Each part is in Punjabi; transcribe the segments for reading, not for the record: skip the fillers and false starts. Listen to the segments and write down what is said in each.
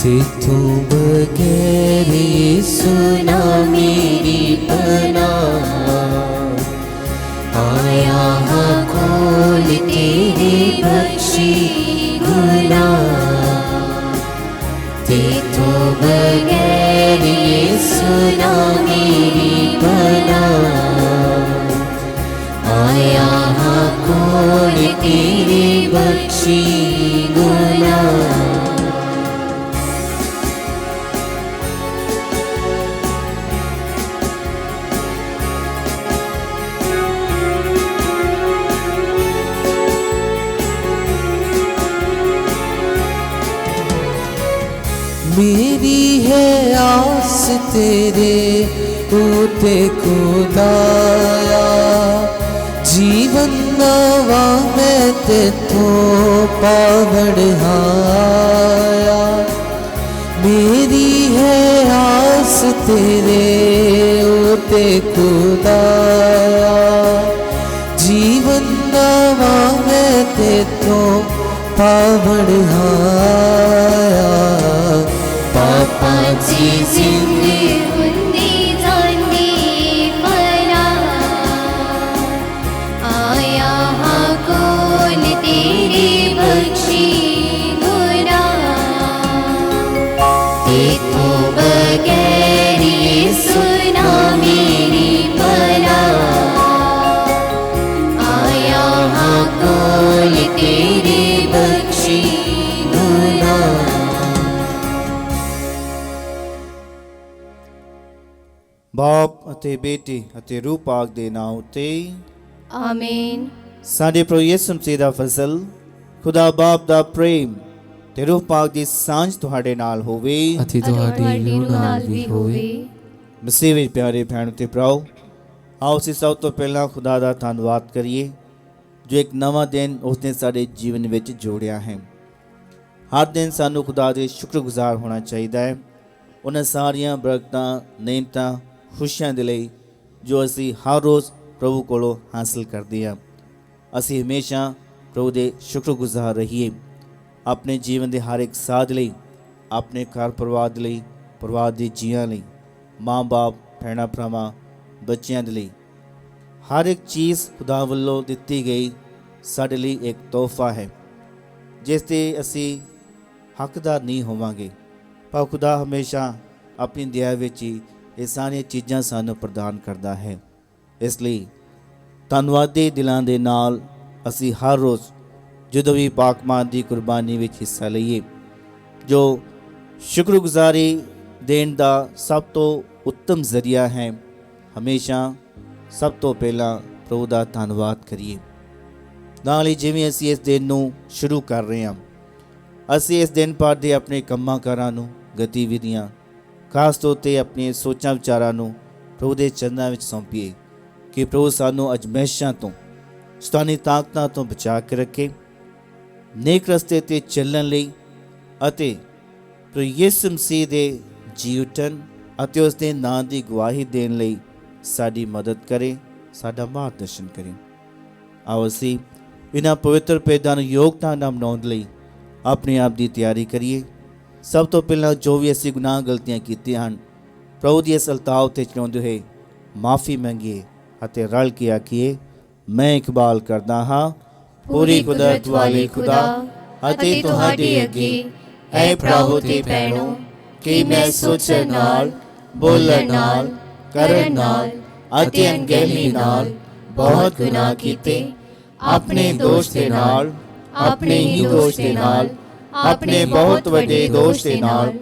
तेथों बगैर यीशु ना मेरी पनाह, आया हाँ खोल तेरे बख्शी गुनाह। तेथों बगैर यीशु ना मेरी पनाह, आया हाँ खोल तेरे बख्शी गुनाह। मेरी है आस तेरे होते खुदाया, जीवन नवा मैं तेथों पावड़हाया। मेरी है आस तेरे होते खुदाया, जीवन नवा मैं तेथों पावड़हाया। पापा जी जिंदे हुंदी जाने परा, आया हाँ खोल तेरे बख्शी गुनाह। तेथों बगैर यीशु ना मेरी पनाह, आया हाँ खोल तेरे बख्शी गुनाह। ਬਾਪ ਅਤੇ ਬੇਟੇ ਅਤੇ ਰੂਹ ਪਾਕ ਦੇ ਨਾਮ ਉਤੇ ਆਮੀਨ। ਸਾਡੇ ਪ੍ਰਭੂ ਯਿਸੂ ਮਸੀਹ ਦਾ ਫਜ਼ਲ, ਖੁਦਾ ਬਾਪ ਦਾ ਪ੍ਰੇਮ ਤੇ ਰੂਹ ਪਾਕ ਦੀ ਸਾਂਝ ਤੁਹਾਡੇ ਨਾਲ ਹੋਵੇ ਅਤੇ ਤੁਹਾਡੀ ਰੂਹ ਨਾਲ ਵੀ ਹੋਵੇ। ਮਸੀਹ ਵਿੱਚ ਪਿਆਰੇ ਭੈਣ ਤੇ ਭਰਾਓ, ਆਓ ਅਸੀਂ ਸਭ ਤੋਂ ਪਹਿਲਾਂ ਖੁਦਾ ਦਾ ਧੰਨਵਾਦ ਕਰੀਏ ਜੋ ਇੱਕ ਨਵਾਂ ਦਿਨ ਉਸਨੇ ਸਾਡੇ ਜੀਵਨ ਵਿੱਚ ਜੋੜਿਆ ਹੈ। ਹਰ ਦਿਨ ਸਾਨੂੰ ਖੁਦਾ ਦੇ ਸ਼ੁਕਰਗੁਜ਼ਾਰ ਹੋਣਾ ਚਾਹੀਦਾ ਹੈ ਉਹਨਾਂ ਸਾਰੀਆਂ ਬਰਕਤਾਂ, ਨੇਮਤਾਂ, ਖੁਸ਼ੀਆਂ ਦੇ ਲਈ ਜੋ ਅਸੀਂ ਹਰ ਰੋਜ਼ ਪ੍ਰਭੂ ਕੋਲੋਂ ਹਾਸਲ ਕਰਦੇ ਹਾਂ। ਅਸੀਂ ਹਮੇਸ਼ਾ ਪ੍ਰਭੂ ਦੇ ਸ਼ੁਕਰਗੁਜ਼ਾਰ ਰਹੀਏ ਆਪਣੇ ਜੀਵਨ ਦੇ ਹਰ ਇੱਕ ਸਾਧ ਲਈ, ਆਪਣੇ ਘਰ ਪਰਿਵਾਰ ਦੇ ਲਈ, ਪਰਿਵਾਰ ਦੇ ਜੀਆਂ ਲਈ, ਮਾਂ ਬਾਪ, ਭੈਣਾਂ ਭਰਾਵਾਂ, ਬੱਚਿਆਂ ਦੇ ਲਈ। ਹਰ ਇੱਕ ਚੀਜ਼ ਖੁਦਾ ਵੱਲੋਂ ਦਿੱਤੀ ਗਈ ਸਾਡੇ ਲਈ ਇੱਕ ਤੋਹਫਾ ਹੈ ਜਿਸ 'ਤੇ ਅਸੀਂ ਹੱਕਦਾਰ ਨਹੀਂ ਹੋਵਾਂਗੇ, ਪਰ ਖੁਦਾ ਹਮੇਸ਼ਾ ਆਪਣੀ ਦਇਆ ਵਿੱਚ ਹੀ ਇਹ ਸਾਰੀਆਂ ਚੀਜ਼ਾਂ ਸਾਨੂੰ ਪ੍ਰਦਾਨ ਕਰਦਾ ਹੈ। ਇਸ ਲਈ ਧੰਨਵਾਦੀ ਦਿਲਾਂ ਦੇ ਨਾਲ ਅਸੀਂ ਹਰ ਰੋਜ਼ ਜਦੋਂ ਵੀ ਪਾਕਮਾਨ ਦੀ ਕੁਰਬਾਨੀ ਵਿੱਚ ਹਿੱਸਾ ਲਈਏ, ਜੋ ਸ਼ੁਕਰਗੁਜ਼ਾਰੀ ਦੇਣ ਦਾ ਸਭ ਤੋਂ ਉੱਤਮ ਜ਼ਰੀਆ ਹੈ। ਹਮੇਸ਼ਾ ਸਭ ਤੋਂ ਪਹਿਲਾਂ ਪ੍ਰਭੂ ਦਾ ਧੰਨਵਾਦ ਕਰੀਏ। ਨਾਲ ਹੀ ਜਿਵੇਂ ਅਸੀਂ ਇਸ ਦਿਨ ਨੂੰ ਸ਼ੁਰੂ ਕਰ ਰਹੇ ਹਾਂ, ਅਸੀਂ ਇਸ ਦਿਨ ਭਰ ਦੇ ਆਪਣੇ ਕੰਮਾਂ ਕਾਰਾਂ ਨੂੰ, ਗਤੀਵਿਧੀਆਂ, ਖਾਸ ਤੌਰ 'ਤੇ ਆਪਣੀਆਂ ਸੋਚਾਂ ਵਿਚਾਰਾਂ ਨੂੰ ਪ੍ਰਭੂ ਦੇ ਚਰਨਾਂ ਵਿੱਚ ਸੌਂਪੀਏ ਕਿ ਪ੍ਰਭੂ ਸਾਨੂੰ ਅਜਮਾਇਸ਼ਾਂ ਤੋਂ, ਸ਼ੈਤਾਨੀ ਤਾਕਤਾਂ ਤੋਂ ਬਚਾ ਕੇ ਰੱਖੇ, ਨੇਕ ਰਸਤੇ 'ਤੇ ਚੱਲਣ ਲਈ ਅਤੇ ਪ੍ਰਭੂ ਯਿਸੂ ਮਸੀਹ ਦੇ ਜੀ ਉਠਣ ਅਤੇ ਉਸ ਦੇ ਨਾਂ ਦੀ ਗਵਾਹੀ ਦੇਣ ਲਈ ਸਾਡੀ ਮਦਦ ਕਰੇ, ਸਾਡਾ ਮਾਰਗਦਰਸ਼ਨ ਕਰੇ। ਆਓ ਅਸੀਂ ਇਹਨਾਂ ਪਵਿੱਤਰ ਭੇਦਾਂ ਨੂੰ ਯੋਗਤਾ ਨਾਲ ਮਨਾਉਣ ਲਈ ਆਪਣੇ ਆਪ ਦੀ ਤਿਆਰੀ ਕਰੀਏ। ਸਭ ਤੋਂ ਪਹਿਲਾਂ ਜੋ ਵੀ ਅਸੀਂ ਗੁਨਾਹ ਗਲਤੀਆਂ ਕੀਤੀਆਂ ਹਨ, ਪ੍ਰਭੂ ਦੀ ਇਸ ਅਲਤਾਵ 'ਤੇ ਚੜਾਉਂਦੇ ਹੋਏ ਮਾਫੀ ਮੰਗੀਏ ਅਤੇ ਰਲ ਕੇ ਆਖੀਏ, ਮੈਂ ਇਕਬਾਲ ਕਰਦਾ ਹਾਂ ਪੂਰੀ ਕੁਦਰਤ ਵਾਲੇ ਖੁਦਾ ਅਤੇ ਤੁਹਾਡੇ ਅੱਗੇ ਐ ਪ੍ਰਭੂ ਤੇ ਭੈਣੋ ਕਿ ਮੈਂ ਸੋਚਣ ਨਾਲ, ਬੋਲਣ ਨਾਲ, ਕਰਨ ਨਾਲ ਅਤੇ ਅਣਗਹਿਲੀ ਨਾਲ ਬਹੁਤ ਗੁਨਾਹ ਕੀਤੇ, ਆਪਣੇ ਦੋਸ਼ ਦੇ ਨਾਲ, ਆਪਣੇ ਹੀ ਦੋਸ਼ ਦੇ ਨਾਲ, ਆਪਣੇ ਬਹੁਤ ਵੱਡੇ ਦੋਸ਼ ਦੇ ਨਾਲ।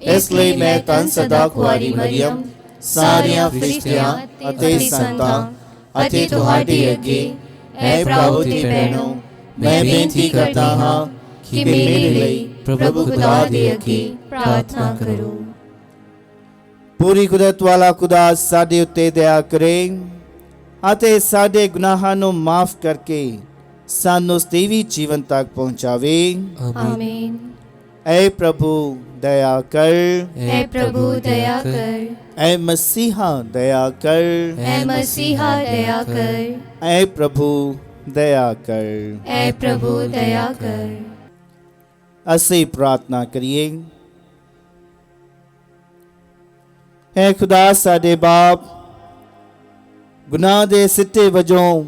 ਇਸ ਲਈ ਮੈਂ ਧੰਨ ਸਦਾ ਕੁਆਰੀ ਮਰੀਅਮ, ਸਾਰਿਆਂ ਫਰਿਸ਼ਤਿਆਂ ਅਤੇ ਸੰਤਾਂ ਅਤੇ ਤੁਹਾਡੇ ਅੱਗੇ ਐ ਪ੍ਰਭੂ ਦੀ ਭੈਣੋ ਮੈਂ ਬੇਨਤੀ ਕਰਦਾ ਹਾਂ ਕਿ ਮੇਰੇ ਲਈ ਪ੍ਰਭੂ ਖੁਦਾ ਦੇ ਅੱਗੇ ਪ੍ਰਾਰਥਨਾ ਕਰੋ। ਪੂਰੀ ਕੁਦਰਤ ਵਾਲਾ ਖੁਦਾ ਸਾਡੇ ਉੱਤੇ ਦਇਆ ਕਰੇ ਅਤੇ ਸਾਡੇ ਗੁਨਾਹਾਂ ਨੂੰ ਮਾਫ ਕਰਕੇ ਸਾਨੂੰ ਸਤੀਵੀ ਜੀਵਨ ਤੱਕ ਪਹੁੰਚਾਵੇ। ਆਮੀਨ। ऐ प्रभु दया कर, ऐ प्रभु दया कर, ऐ मसीहा दया कर, ऐ मसीहा दया कर, ऐ प्रभु दया कर, ऐ प्रभु दया कर। ਅਸੀਂ ਪ੍ਰਾਰਥਨਾ ਕਰੀਏ। ਹੈ ਖੁਦਾ ਸਾਡੇ ਬਾਪ, ਗੁਨਾਹ ਦੇ ਸਿੱਟੇ ਵਜੋਂ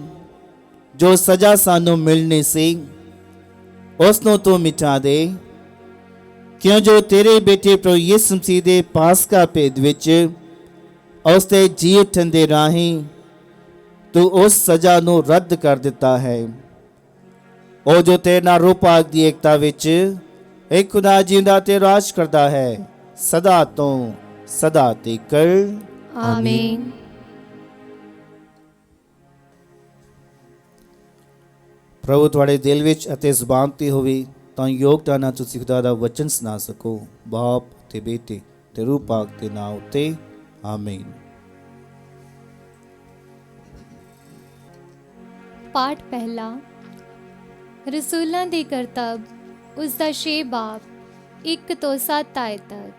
ਜੋ ਸਜ਼ਾ ਸਾਨੂੰ ਮਿਲਣੀ ਸੀ ਉਸ ਨੂੰ ਤੂੰ ਮਿਟਾ ਦੇ, ਕਿਉਂ ਜੋ ਤੇਰੇ ਬੇਟੇ ਪ੍ਰਭੂ ਯਿਸੂ ਮਸੀਹ ਦੇ ਪਾਸਕਾ ਭੇਦ ਵਿੱਚ ਉਸ ਦੇ ਜੀ ਉੱਠਣ ਦੇ ਰਾਹੀਂ ਤੂੰ ਉਸ ਸਜ਼ਾ ਨੂੰ ਰੱਦ ਕਰ ਦਿੱਤਾ ਹੈ। ਉਹ ਜੋ ਤੇਰੇ ਨਾਲ ਰੂਹ ਪਾਕ ਦੀ ਏਕਤਾ ਵਿੱਚ ਇੱਕ ਖੁਦਾ ਜਿੰਦਾ ਤੇ ਰਾਜ ਕਰਦਾ ਹੈ ਸਦਾ ਤੋਂ ਸਦਾ ਤੱਕ। ਆਮੀਨ। ਪ੍ਰਭੂ ਤੁਹਾਡੇ ਦਿਲ ਵਿੱਚ ਅਤੇ ਜ਼ੁਬਾਨ ਤੇ ਹੋਵੇ ਤਾਂ ਯੋਗਤਾ ਨਾਲ ਤੁਸੀਂ ਖੁਦਾ ਦਾ ਵਚਨ ਸੁਣਾ ਸਕੋ। ਬਾਪ ਤੇ ਬੇਟੇ ਤੇ ਰੂਹ ਪਾਕ ਦੇ ਨਾਮ ਉੱਤੇ ਆਮੀਨ। पाठ पहला। रसूलां दे करतब, उसका 6 बाब 1 ਤੋਂ 7 ਆਇਤ ਤੱਕ।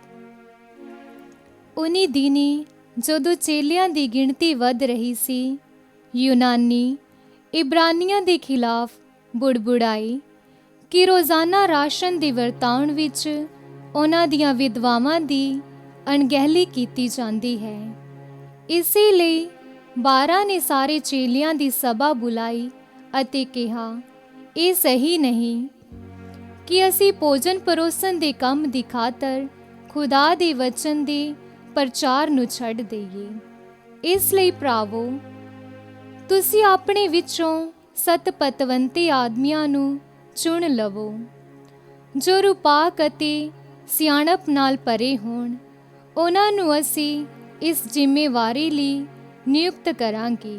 ਉਨੀ ਦਿਨੀ ਜਦੋਂ ਚੇਲਿਆਂ ਦੀ ਗਿਣਤੀ ਵੱਧ ਰਹੀ ਸੀ, ਯੂਨਾਨੀ ਇਬਰਾਨੀਆਂ ਦੇ ਖਿਲਾਫ ਬੁੜਬੁੜਾਈ ਕਿ ਰੋਜ਼ਾਨਾ ਰਾਸ਼ਨ ਦੇ ਵਰਤਾਉਣ ਵਿੱਚ ਉਹਨਾਂ ਦੀਆਂ ਵਿਧਵਾਵਾਂ ਦੀ ਅਣਗਹਿਲੀ ਕੀਤੀ ਜਾਂਦੀ ਹੈ। ਇਸੇ ਲਈ 12 ਨੇ ਸਾਰੇ ਚੇਲਿਆਂ ਦੀ ਸਭਾ ਬੁਲਾਈ ਅਤੇ ਕਿਹਾ, ਇਹ ਸਹੀ ਨਹੀਂ ਕਿ ਅਸੀਂ ਭੋਜਨ ਪਰੋਸਣ ਦੇ ਕੰਮ ਦੀ ਖਾਤਰ ਖੁਦਾ ਦੇ ਵਚਨ ਦੇ ਪ੍ਰਚਾਰ ਨੂੰ ਛੱਡ ਦਈਏ। ਇਸ ਲਈ ਭਰਾਵੋ, ਤੁਸੀਂ ਆਪਣੇ ਵਿੱਚੋਂ ਸਤਪਤਵੰਤੇ ਆਦਮੀਆਂ ਨੂੰ ਚੁਣ ਲਵੋ ਜੋ ਰੂਪਾਕ ਅਤੇ ਸਿਆਣਪ ਨਾਲ ਭਰੇ ਹੋਣ। ਉਹਨਾਂ ਨੂੰ ਅਸੀਂ ਇਸ ਜ਼ਿੰਮੇਵਾਰੀ ਲਈ ਨਿਯੁਕਤ ਕਰਾਂਗੇ,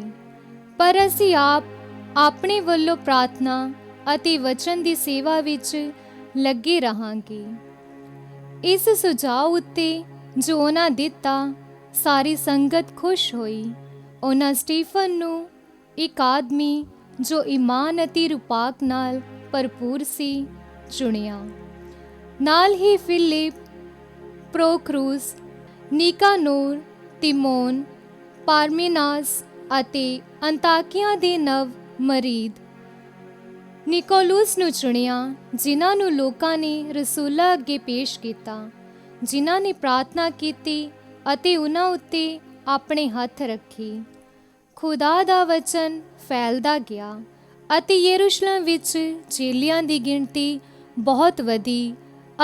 ਪਰ ਅਸੀਂ ਆਪਣੇ ਵੱਲੋਂ ਪ੍ਰਾਰਥਨਾ ਅਤੇ ਵਚਨ ਦੀ ਸੇਵਾ ਵਿੱਚ ਲੱਗੇ ਰਹਾਂਗੇ। ਇਸ ਸੁਝਾਅ ਉੱਤੇ ਜੋ ਉਹਨਾਂ ਦਿੱਤਾ, ਸਾਰੀ ਸੰਗਤ ਖੁਸ਼ ਹੋਈ। ਉਹਨਾਂ ਸਟੀਫਨ ਨੂੰ, ਇੱਕ ਆਦਮੀ ਜੋ ਈਮਾਨ ਅਤੇ ਰੂਪਾਕ ਨਾਲ ਭਰਪੂਰ ਸੀ, ਚੁਣਿਆ। ਨਾਲ ਹੀ ਫਿਲਿਪ, ਪ੍ਰੋਕਰੂਸ, ਨਿਕਾਨੋਰ, ਤਿਮੋਨ, ਪਾਰਮੇਨਾਸ ਅਤੇ ਅੰਤਾਕਿਆ ਦੇ ਨਵ ਮਰੀਦ ਨਿਕੋਲੂਸ ਨੂੰ ਚੁਣਿਆ, ਜਿਨ੍ਹਾਂ ਨੂੰ ਲੋਕਾਂ ਨੇ ਰਸੂਲਾਂ ਅੱਗੇ ਪੇਸ਼ ਕੀਤਾ, ਜਿਨ੍ਹਾਂ ਨੇ ਪ੍ਰਾਰਥਨਾ ਕੀਤੀ ਅਤੇ ਉਹਨਾਂ ਉੱਤੇ ਆਪਣੇ ਹੱਥ ਰੱਖੇ। ਖੁਦਾ ਦਾ ਵਚਨ ਫੈਲਦਾ ਗਿਆ ਅਤੇ ਯਰੂਸ਼ਲਮ ਵਿੱਚ ਚੇਲਿਆਂ ਦੀ ਗਿਣਤੀ ਬਹੁਤ ਵਧੀ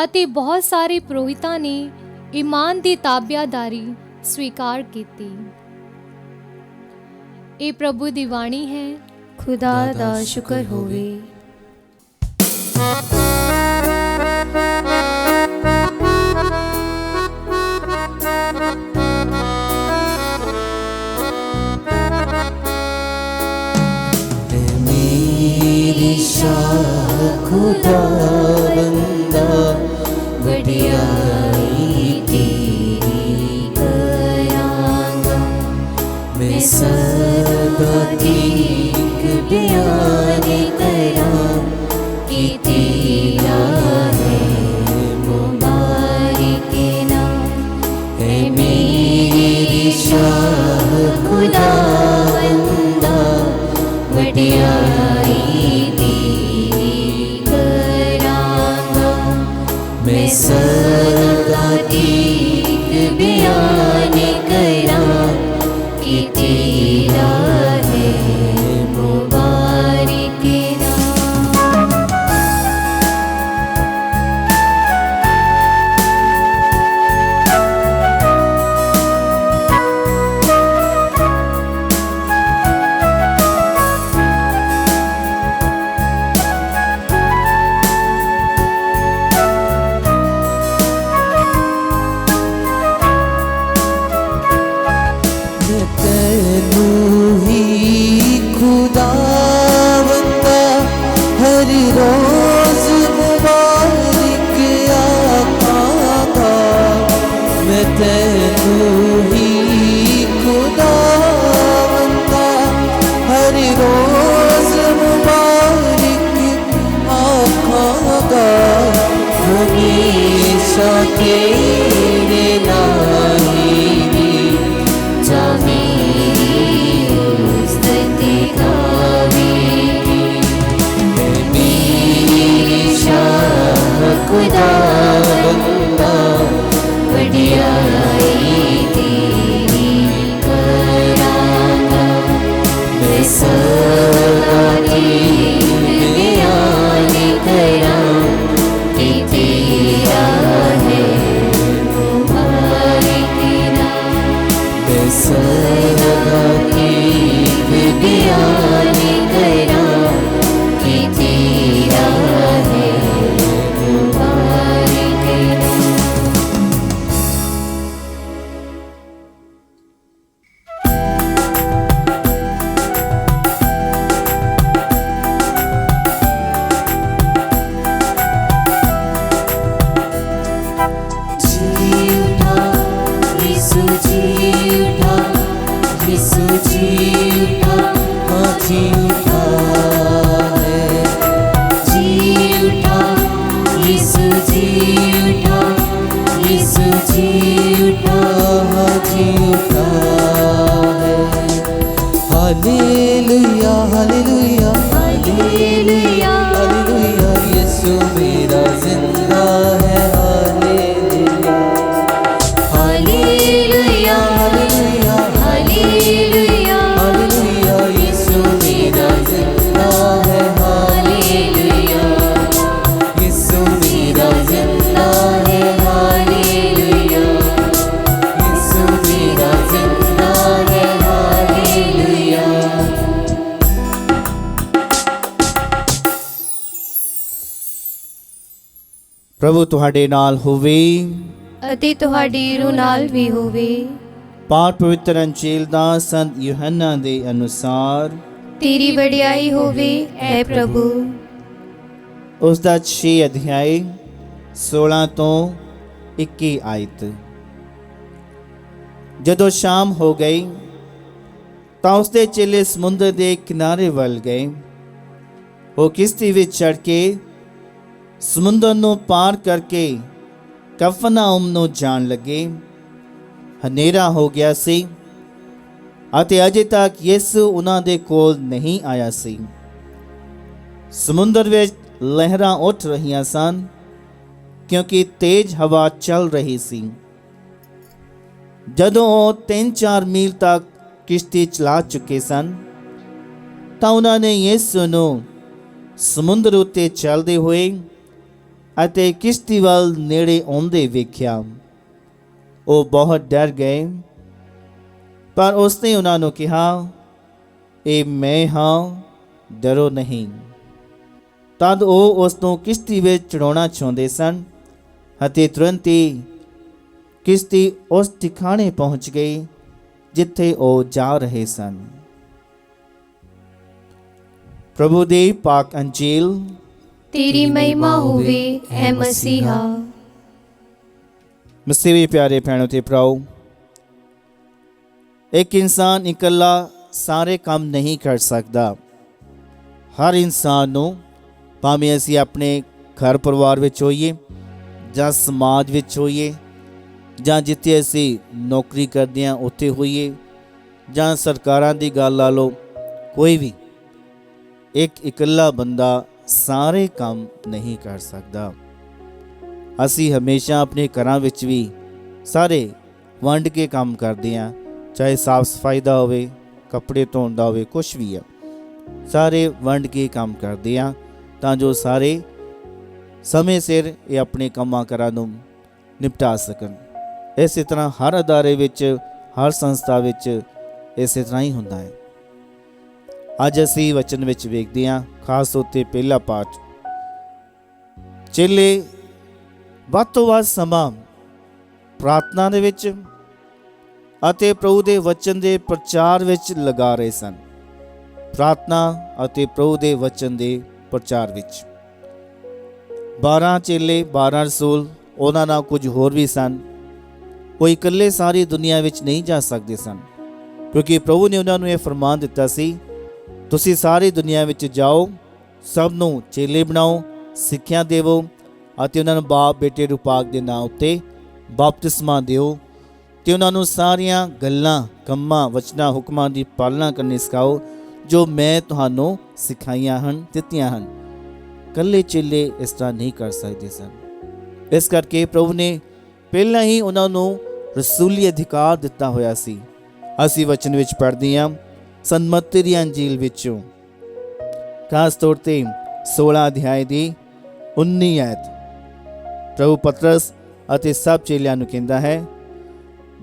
ਅਤੇ ਬਹੁਤ ਸਾਰੇ ਪੁਰੋਹਿਤਾਂ ਨੇ ਈਮਾਨ ਦੀ ਤਾਬਿਆਦਾਰੀ स्वीकार ਕੀਤੀ। ਇਹ ਪ੍ਰਭੂ ਦੀ ਬਾਣੀ ਹੈ। खुदा दा शुक्र होवे। मेरी शाह खुदा बंदा वडियाई तेरी करांगा, मैं सदा एक बयान करां कि तेरा है मुबारक नाम। है मेरी शाह खुदा बंदा वडियाई तेरी करांगा, मैं सदा एक बयान करां कि तेरा है मुबारक नाम। तेरे नाम सदा ठीक बयान करां कि तेरा है मुबारक नाम। मैं सदा ठीक बयान करां कि तेरा है मुबारक नाम। Hallelujah hallelujah hallelujah hallelujah, Yeshu मेरा जिंदा है। Hallelujah hallelujah hallelujah hallelujah hallelujah, Yeshu मेरा जिंदा है। हालेलुया यीशु मेरा जिंदा है। हालेलुया यीशु मेरा जिंदा है। हालेलुया। ਪ੍ਰਭੂ ਤੁਹਾਡੇ ਨਾਲ ਹੋਵੇ। ਅਤੇ ਤੁਹਾਡੀ ਰੂਹ ਨਾਲ ਵੀ ਹੋਵੇ। ਪਾਕ ਪਵਿੱਤਰ ਅੰਜੀਲ ਦਾ ਸੰਤ ਯੂਹੰਨਾ ਦੇ ਅਨੁਸਾਰ ਤੇਰੀ ਵਡਿਆਈ ਹੋਵੇ ਐ ਪ੍ਰਭੂ। ਉਸ ਦਾ 6 ਅਧਿਆਇ 16 ਤੋਂ 21 ਆਇਤ। ਜਦੋਂ ਸ਼ਾਮ ਹੋ ਗਈ ਤਾਂ ਉਸਦੇ ਚੇਲੇ ਸਮੁੰਦਰ ਦੇ ਕਿਨਾਰੇ ਵੱਲ ਗਏ। ਉਹ ਕਿਸ਼ਤੀ ਵਿੱਚ ਚੜ੍ਹ ਕੇ ਸਮੁੰਦਰ ਨੂੰ ਪਾਰ ਕਰਕੇ ਕਫਰਨਾਉਮ ਨੂੰ ਜਾਣ ਲੱਗੇ। ਹਨੇਰਾ ਹੋ ਗਿਆ ਸੀ ਅਤੇ ਅਜੇ ਤੱਕ ਯਿਸੂ ਉਹਨਾਂ ਦੇ ਕੋਲ ਨਹੀਂ ਆਇਆ ਸੀ। ਸਮੁੰਦਰ ਵਿੱਚ ਲਹਿਰਾਂ ਉੱਠ ਰਹੀਆਂ ਸਨ ਕਿਉਂਕਿ ਤੇਜ਼ ਹਵਾ ਚੱਲ ਰਹੀ ਸੀ। ਜਦੋਂ ਉਹ 3-4 ਮੀਲ ਤੱਕ ਕਿਸ਼ਤੀ ਚਲਾ ਚੁੱਕੇ ਸਨ ਤਾਂ ਉਹਨਾਂ ਨੇ ਯਿਸੂ ਨੂੰ ਸਮੁੰਦਰ ਉੱਤੇ ਚੱਲਦੇ ਹੋਏ ਅਤੇ ਕਿਸ਼ਤੀ ਵੱਲ ਨੇੜੇ ਆਉਂਦੇ ਵੇਖਿਆ। ਉਹ ਬਹੁਤ ਡਰ ਗਏ, ਪਰ ਉਸਨੇ ਉਹਨਾਂ ਨੂੰ ਕਿਹਾ, ਇਹ ਮੈਂ ਹਾਂ, ਡਰੋ ਨਹੀਂ। ਤਦ ਉਹ ਉਸ ਨੂੰ ਕਿਸ਼ਤੀ ਵਿੱਚ ਚੜਾਉਣਾ ਚਾਹੁੰਦੇ ਸਨ ਅਤੇ ਤੁਰੰਤ ਹੀ ਕਿਸ਼ਤੀ ਉਸ ਠਿਕਾਣੇ ਪਹੁੰਚ ਗਈ ਜਿੱਥੇ ਉਹ ਜਾ ਰਹੇ ਸਨ। ਪ੍ਰਭੂ ਦੀ ਪਾਕ ਅੰਜੀਲ। ਤੇਰੀ ਮਹਿਮਾ ਹੋਵੇ ਐ ਮਸੀਹਾ। ਮਸੀਹ ਵੀ ਪਿਆਰੇ ਭੈਣੋ ਤੇ ਭਰਾਓ, ਇੱਕ ਇਨਸਾਨ ਇਕੱਲਾ ਸਾਰੇ ਕੰਮ ਨਹੀਂ ਕਰ ਸਕਦਾ। ਹਰ ਇਨਸਾਨ ਨੂੰ, ਭਾਵੇਂ ਅਸੀਂ ਆਪਣੇ ਘਰ ਪਰਿਵਾਰ ਵਿੱਚ ਹੋਈਏ ਜਾਂ ਸਮਾਜ ਵਿੱਚ ਹੋਈਏ ਜਾਂ ਜਿੱਥੇ ਅਸੀਂ ਨੌਕਰੀ ਕਰਦੇ ਹਾਂ ਉੱਥੇ ਹੋਈਏ ਜਾਂ ਸਰਕਾਰਾਂ ਦੀ ਗੱਲ ਲਾ ਲਓ, ਕੋਈ ਵੀ ਇੱਕ ਇਕੱਲਾ ਬੰਦਾ ਸਾਰੇ ਕੰਮ ਨਹੀਂ ਕਰ ਸਕਦਾ। ਅਸੀਂ ਹਮੇਸ਼ਾ ਆਪਣੇ ਘਰਾਂ ਵਿੱਚ ਵੀ ਸਾਰੇ ਵੰਡ ਕੇ ਕੰਮ ਕਰਦੇ ਹਾਂ, ਚਾਹੇ ਸਾਫ ਸਫਾਈ ਦਾ ਹੋਵੇ, ਕੱਪੜੇ ਧੋਣ ਦਾ ਹੋਵੇ, ਕੁਛ ਵੀ ਆ, ਸਾਰੇ ਵੰਡ ਕੇ ਕੰਮ ਕਰਦੇ ਹਾਂ ਤਾਂ ਜੋ ਸਾਰੇ ਸਮੇਂ ਸਿਰ ਇਹ ਆਪਣੇ ਕੰਮਾਂ ਕਾਰਾਂ ਨੂੰ ਨਿਪਟਾ ਸਕਣ। ਇਸੇ ਤਰ੍ਹਾਂ ਹਰ ਅਦਾਰੇ ਵਿੱਚ, ਹਰ ਸੰਸਥਾ ਵਿੱਚ ਇਸੇ ਤਰ੍ਹਾਂ ਹੀ ਹੁੰਦਾ ਹੈ। ਅੱਜ ਅਸੀਂ ਵਚਨ ਵਿੱਚ ਵੇਖਦੇ ਹਾਂ, ਖਾਸ ਤੌਰ 'ਤੇ ਪਹਿਲਾ ਪਾਠ, ਚੇਲੇ ਵੱਧ ਤੋਂ ਵੱਧ ਸਮਾਂ ਪ੍ਰਾਰਥਨਾ ਦੇ ਵਿੱਚ ਅਤੇ ਪ੍ਰਭੂ ਦੇ ਵਚਨ ਦੇ ਪ੍ਰਚਾਰ ਵਿੱਚ ਲਗਾ ਰਹੇ ਸਨ। ਪ੍ਰਾਰਥਨਾ ਅਤੇ ਪ੍ਰਭੂ ਦੇ ਵਚਨ ਦੇ ਪ੍ਰਚਾਰ ਵਿੱਚ 12 ਚੇਲੇ, 12 ਰਸੂਲ, ਉਹਨਾਂ ਨਾਲ ਕੁਝ ਹੋਰ ਵੀ ਸਨ। ਉਹ ਇਕੱਲੇ ਸਾਰੀ ਦੁਨੀਆ ਵਿੱਚ ਨਹੀਂ ਜਾ ਸਕਦੇ ਸਨ ਕਿਉਂਕਿ ਪ੍ਰਭੂ ਨੇ ਉਹਨਾਂ ਨੂੰ ਇਹ ਫਰਮਾਨ ਦਿੱਤਾ ਸੀ, ਤੁਸੀਂ ਸਾਰੀ ਦੁਨੀਆ ਵਿੱਚ ਜਾਓ, ਸਭ ਨੂੰ ਚੇਲੇ ਬਣਾਓ, ਸਿੱਖਿਆ ਦੇਵੋ ਅਤੇ ਉਹਨਾਂ ਨੂੰ ਬਾਪ, ਬੇਟੇ, ਰੂਹ ਪਾਕ ਦੇ ਨਾਂ ਉੱਤੇ ਬਪਤਿਸਮਾ ਦਿਓ ਤੇ ਉਹਨਾਂ ਨੂੰ ਸਾਰੀਆਂ ਗੱਲਾਂ, ਕੰਮਾਂ, ਵਚਨਾਂ, ਹੁਕਮਾਂ ਦੀ ਪਾਲਣਾ ਕਰਨੀ ਸਿਖਾਓ ਜੋ ਮੈਂ ਤੁਹਾਨੂੰ ਸਿਖਾਈਆਂ ਹਨ, ਦਿੱਤੀਆਂ ਹਨ। ਇਕੱਲੇ ਚੇਲੇ ਇਸ ਤਰ੍ਹਾਂ ਨਹੀਂ ਕਰ ਸਕਦੇ ਸਨ। ਇਸ ਕਰਕੇ ਪ੍ਰਭੂ ਨੇ ਪਹਿਲਾਂ ਹੀ ਉਹਨਾਂ ਨੂੰ ਰਸੂਲੀ ਅਧਿਕਾਰ ਦਿੱਤਾ ਹੋਇਆ ਸੀ। ਅਸੀਂ ਵਚਨ ਵਿੱਚ ਪੜ੍ਹਦੇ ਹਾਂ, ਸੰਤ ਦੀ ਅੰਜੀਲ ਵਿੱਚੋਂ, ਖਾਸ ਤੌਰ ਤੇ 16 ਅਧਿਆਇ ਦੀ 19 ਆਇਤ। ਪ੍ਰਭੂ ਪਤਰਸ ਅਤੇ ਸਭ ਚੇਲਿਆਂ ਨੂੰ ਕਹਿੰਦਾ ਹੈ,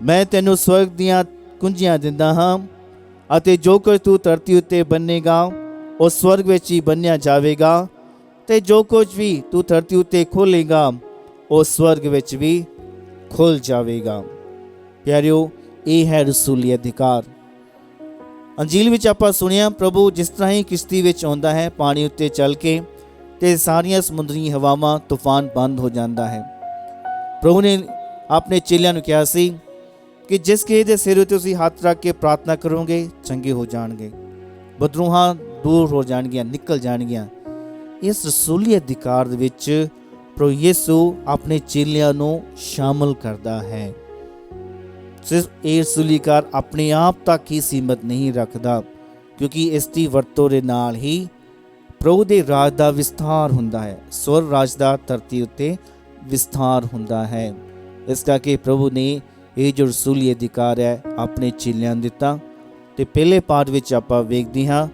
ਮੈਂ ਤੈਨੂੰ ਸਵਰਗ ਦੀਆਂ ਕੁੰਜੀਆਂ ਦਿੰਦਾ ਹਾਂ, ਅਤੇ ਜੋ ਕੁਝ ਤੂੰ ਧਰਤੀ ਉੱਤੇ ਬੰਨੇਗਾ ਉਹ ਸਵਰਗ ਵਿੱਚ ਹੀ ਬੰਨਿਆ ਜਾਵੇਗਾ, ਤੇ ਜੋ ਕੁਝ ਵੀ ਤੂੰ ਧਰਤੀ ਉੱਤੇ ਖੋਲੇਗਾ ਉਹ ਸਵਰਗ ਵਿੱਚ ਵੀ ਖੁੱਲ ਜਾਵੇਗਾ। ਪਿਆਰਿਓ, ਇਹ ਹੈ ਰਸੂਲੀ ਅਧਿਕਾਰ। ਅੰਜੀਲ ਵਿੱਚ ਆਪਾਂ ਸੁਣਿਆ, ਪ੍ਰਭੂ ਜਿਸ ਤਰ੍ਹਾਂ ਹੀ ਕਿਸ਼ਤੀ ਵਿੱਚ ਆਉਂਦਾ ਹੈ ਪਾਣੀ ਉੱਤੇ ਚੱਲ ਕੇ, ਤੇ ਸਾਰੀਆਂ ਸਮੁੰਦਰੀ ਹਵਾਵਾਂ ਤੂਫਾਨ ਬੰਦ ਹੋ ਜਾਂਦਾ ਹੈ। ਪ੍ਰਭੂ ਨੇ ਆਪਣੇ ਚੇਲਿਆਂ ਨੂੰ ਕਿਹਾ ਸੀ ਕਿ ਜਿਸ ਕਿਸੇ ਦੇ ਸਿਰ ਉੱਤੇ ਤੁਸੀਂ ਹੱਥ ਰੱਖ ਕੇ ਪ੍ਰਾਰਥਨਾ ਕਰੋਗੇ ਚੰਗੇ ਹੋ ਜਾਣਗੇ, ਬਦਰੂਹਾਂ ਦੂਰ ਹੋ ਜਾਣਗੀਆਂ, ਨਿਕਲ ਜਾਣਗੀਆਂ। ਇਸ ਰਸੂਲੀ ਅਧਿਕਾਰ ਦੇ ਵਿੱਚ ਪ੍ਰਭੂ ਯਿਸੂ ਆਪਣੇ ਚੇਲਿਆਂ ਨੂੰ ਸ਼ਾਮਲ ਕਰਦਾ ਹੈ। ਸਿਰਫ ਇਹ ਰਸੂਲੀ ਅਧਿਕਾਰ ਆਪਣੇ ਆਪ ਤੱਕ ਹੀ ਸੀਮਤ ਨਹੀਂ ਰੱਖਦਾ, ਕਿਉਂਕਿ ਇਸ ਦੀ ਵਰਤੋਂ ਦੇ ਨਾਲ ਹੀ ਪ੍ਰਭੂ ਦੇ ਰਾਜ ਦਾ ਵਿਸਥਾਰ ਹੁੰਦਾ ਹੈ, ਸਵਰਗ ਰਾਜ ਦਾ ਧਰਤੀ ਉੱਤੇ ਵਿਸਥਾਰ ਹੁੰਦਾ ਹੈ। ਇਸ ਕਰਕੇ ਪ੍ਰਭੂ ਨੇ ਇਹ ਜੋ ਰਸੂਲੀ ਅਧਿਕਾਰ ਹੈ ਆਪਣੇ ਚੇਲਿਆਂ ਨੂੰ ਦਿੱਤਾ। ਤੇ ਪਹਿਲੇ ਪਾਠ ਵਿੱਚ ਆਪਾਂ ਵੇਖਦੇ ਹਾਂ,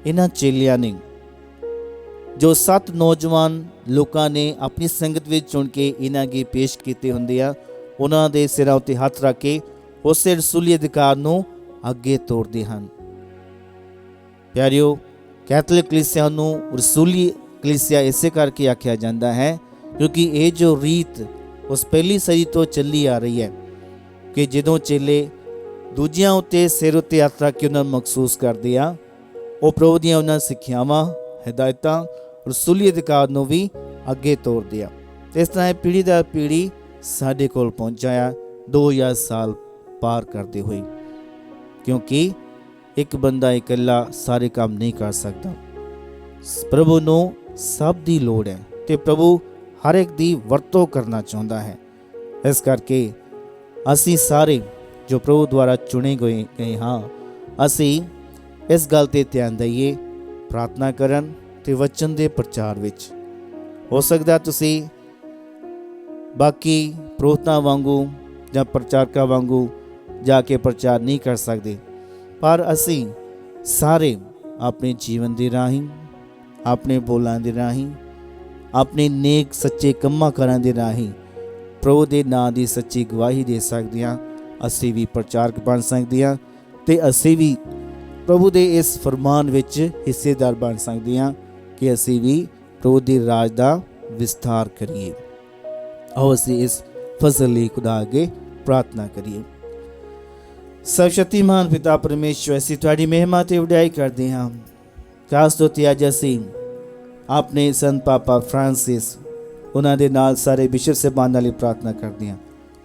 ਇਹਨਾਂ ਚੇਲਿਆਂ ਨੇ ਜੋ 7 ਨੌਜਵਾਨ ਲੋਕਾਂ ਨੇ ਆਪਣੀ ਸੰਗਤ ਵਿੱਚ ਚੁਣ ਕੇ ਇਹਨਾਂ ਅੱਗੇ ਪੇਸ਼ ਕੀਤੇ ਹੁੰਦੇ ਆ, ਉਹਨਾਂ ਦੇ ਸਿਰਾਂ ਉੱਤੇ ਹੱਥ ਰੱਖ ਕੇ ਉਸੇ ਰਸੂਲੀ ਅਧਿਕਾਰ ਨੂੰ ਅੱਗੇ ਤੋਰਦੇ ਹਨ। ਪਿਆਰਿਓ, ਕੈਥੋਲਿਕ ਕਲੀਸਿਆ ਨੂੰ ਰਸੂਲੀ ਕਲੀਸਿਆ ਇਸੇ ਕਰਕੇ ਆਖਿਆ ਜਾਂਦਾ ਹੈ ਕਿਉਂਕਿ ਇਹ ਜੋ ਰੀਤ ਉਸ ਪਹਿਲੀ ਸਦੀ ਤੋਂ ਚੱਲੀ ਆ ਰਹੀ ਹੈ ਕਿ ਜਦੋਂ ਚੇਲੇ ਦੂਜਿਆਂ ਉੱਤੇ ਸਿਰ ਉੱਤੇ ਹੱਥ ਰੱਖ ਕੇ ਉਹਨਾਂ ਨੂੰ ਮਖਸੂਸ ਕਰਦੇ ਆ, ਉਹ ਪ੍ਰਭੂ ਦੀਆਂ ਉਹਨਾਂ ਸਿੱਖਿਆਵਾਂ, ਹਦਾਇਤਾਂ, ਰਸੂਲੀ ਅਧਿਕਾਰ ਨੂੰ ਵੀ ਅੱਗੇ ਤੋਰਦੇ ਆ। ਇਸ ਤਰ੍ਹਾਂ ਇਹ ਪੀੜ੍ਹੀ ਦਰ ਪੀੜ੍ਹੀ ਸਾਡੇ ਕੋਲ ਪਹੁੰਚਾਇਆ 2000 ਸਾਲ ਪਾਰ ਕਰਦੇ ਹੋਏ, ਕਿਉਂਕਿ ਇੱਕ ਬੰਦਾ ਇਕੱਲਾ ਸਾਰੇ ਕੰਮ ਨਹੀਂ ਕਰ ਸਕਦਾ। ਪ੍ਰਭੂ ਨੂੰ ਸਭ ਦੀ ਲੋੜ ਹੈ ਤੇ ਪ੍ਰਭੂ ਹਰ ਇੱਕ ਦੀ ਵਰਤੋਂ ਕਰਨਾ ਚਾਹੁੰਦਾ ਹੈ। ਇਸ ਕਰਕੇ ਅਸੀਂ ਸਾਰੇ ਜੋ ਪ੍ਰਭੂ ਦੁਆਰਾ ਚੁਣੇ ਗਏ ਹਾਂ, ਅਸੀਂ ਇਸ ਗੱਲ 'ਤੇ ਧਿਆਨ ਦਈਏ, ਪ੍ਰਾਰਥਨਾ ਕਰਨ ਤੇ ਵਚਨ ਦੇ ਪ੍ਰਚਾਰ ਵਿੱਚ। ਹੋ ਸਕਦਾ ਤੁਸੀਂ ਬਾਕੀ ਪ੍ਰੋਹਤਾਂ ਵਾਂਗੂ ਜਾਂ ਪ੍ਰਚਾਰਕਾਂ ਵਾਂਗੂ ਜਾ ਕੇ ਪ੍ਰਚਾਰ ਨਹੀਂ ਕਰ ਸਕਦੇ, ਪਰ ਅਸੀਂ ਸਾਰੇ ਆਪਣੇ ਜੀਵਨ ਦੇ ਰਾਹੀਂ, ਆਪਣੇ ਬੋਲਾਂ ਦੇ ਰਾਹੀਂ, ਆਪਣੇ ਨੇਕ ਸੱਚੇ ਕੰਮਾਂ ਕਾਰਾਂ ਦੇ ਰਾਹੀਂ ਪ੍ਰਭੂ ਦੇ ਨਾਂ ਦੀ ਸੱਚੀ ਗਵਾਹੀ ਦੇ ਸਕਦੇ ਹਾਂ। ਅਸੀਂ ਵੀ ਪ੍ਰਚਾਰਕ ਬਣ ਸਕਦੇ ਹਾਂ ਤੇ ਅਸੀਂ ਵੀ ਪ੍ਰਭੂ ਦੇ ਇਸ ਫਰਮਾਨ ਵਿੱਚ ਹਿੱਸੇਦਾਰ ਬਣ ਸਕਦੇ ਹਾਂ ਕਿ ਅਸੀਂ ਵੀ ਪ੍ਰਭੂ ਦੇ ਰਾਜ ਦਾ ਵਿਸਥਾਰ ਕਰੀਏ। ਆਓ ਅਸੀਂ ਇਸ ਫਜ਼ਲ ਲਈ ਖੁਦਾ ਅੱਗੇ ਪ੍ਰਾਰਥਨਾ ਕਰੀਏ। ਸਰਵਸ਼ਕਤੀਮਾਨ ਪਿਤਾ ਪਰਮੇਸ਼ਵਰ, ਅਸੀਂ ਤੁਹਾਡੀ ਮਹਿਮਾ ਤੇ ਵਡਿਆਈ ਕਰਦੇ ਹਾਂ। ਖਾਸ ਤੌਰ ਤੇ ਅੱਜ ਅਸੀਂ ਆਪਣੇ ਸੰਤ ਪਾਪਾ ਫਰਾਂਸਿਸ, ਉਹਨਾਂ ਦੇ ਨਾਲ ਸਾਰੇ ਬਿਸ਼ਪ ਸਾਹਿਬਾਨਾਂ ਲਈ ਪ੍ਰਾਰਥਨਾ ਕਰਦੇ ਹਾਂ,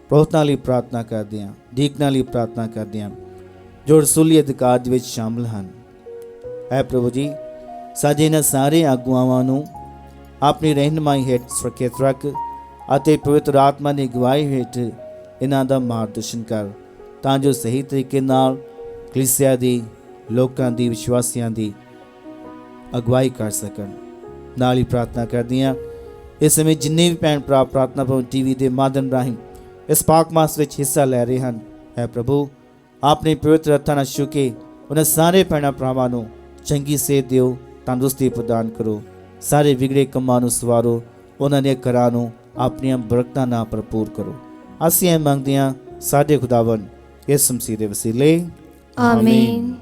ਪ੍ਰੋਹਤਾਂ ਲਈ ਪ੍ਰਾਰਥਨਾ ਕਰਦੇ ਹਾਂ, ਡੀਕਨਾਂ ਲਈ ਪ੍ਰਾਰਥਨਾ ਕਰਦੇ ਹਾਂ ਜੋ ਰਸੂਲੀ ਅਧਿਕਾਰ ਦੇ ਵਿੱਚ ਸ਼ਾਮਲ ਹਨ। ਐ ਪ੍ਰਭੂ ਜੀ, ਸਾਡੇ ਇਹਨਾਂ ਸਾਰੇ ਆਗੂਆਵਾਂ ਨੂੰ ਆਪਣੀ ਰਹਿਨਮਾਈ ਹੇਠ ਸੁਰੱਖਿਅਤ ਰੱਖ ਅਤੇ ਪਵਿੱਤਰ ਆਤਮਾ ਦੀ ਗਵਾਹੀ ਹੇਠ ਇਹਨਾਂ ਦਾ ਮਾਰਗਦਰਸ਼ਨ ਕਰ, ਤਾਂ ਜੋ ਸਹੀ ਤਰੀਕੇ ਨਾਲ ਕਲੀਸਿਆ ਦੀ, ਲੋਕਾਂ ਦੀ, ਵਿਸ਼ਵਾਸੀਆਂ ਦੀ ਅਗਵਾਈ ਕਰ ਸਕਣ। ਨਾਲ ਹੀ ਪ੍ਰਾਰਥਨਾ ਕਰਦੀਆਂ ਇਸ ਸਮੇਂ ਜਿੰਨੇ ਵੀ ਭੈਣ ਭਰਾ ਪ੍ਰਾਰਥਨਾ ਭਵਨ TV ਦੇ ਮਾਧਿਅਮ ਰਾਹੀਂ ਇਸ ਪਾਕ ਮਾਸ ਵਿੱਚ ਹਿੱਸਾ ਲੈ ਰਹੇ ਹਨ, ਹੈ ਪ੍ਰਭੂ ਆਪਣੇ ਪਵਿੱਤਰ ਹੱਥਾਂ ਨਾਲ ਛੂਹ ਕੇ ਉਹਨਾਂ ਸਾਰੇ ਭੈਣਾਂ ਭਰਾਵਾਂ ਨੂੰ ਚੰਗੀ ਸਿਹਤ ਦਿਓ, ਤੰਦਰੁਸਤੀ ਪ੍ਰਦਾਨ ਕਰੋ, ਸਾਰੇ ਵਿਗੜੇ ਕੰਮਾਂ ਨੂੰ ਸਵਾਰੋ, ਉਹਨਾਂ ਦੇ ਘਰਾਂ ਨੂੰ ਆਪਣੀਆਂ ਬਰਕਤਾਂ ਨਾਲ ਭਰਪੂਰ ਕਰੋ। ਅਸੀਂ ਇਹ ਮੰਗਦੇ ਹਾਂ ਸਾਡੇ ਖੁਦਾਵੰਦ ਯਿਸੂ ਮਸੀਹ ਦੇ ਵਸੀਲੇ, ਆਮੀਨ।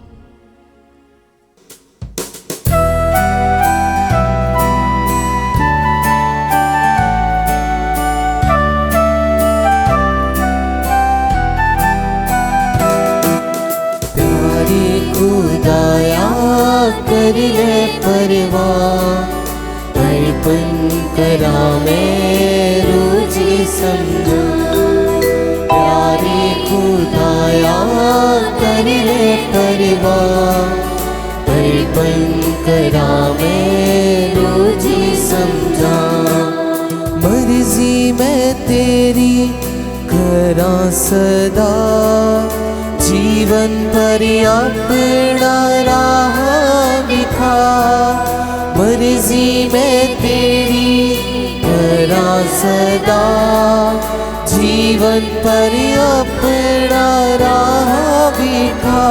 खुदाया कर ले परवाह, अर्पण करा मैं रोजी समझो। प्यारे खुदाया कर ले परवाह, अर्पण करा मैं रोजी समझा। मर्जी मैं तेरी करा सदा, जीवन पर अपना राह दिखा। मर्जी मैं तेरी करा सदा, जीवन पर अपना राह दिखा।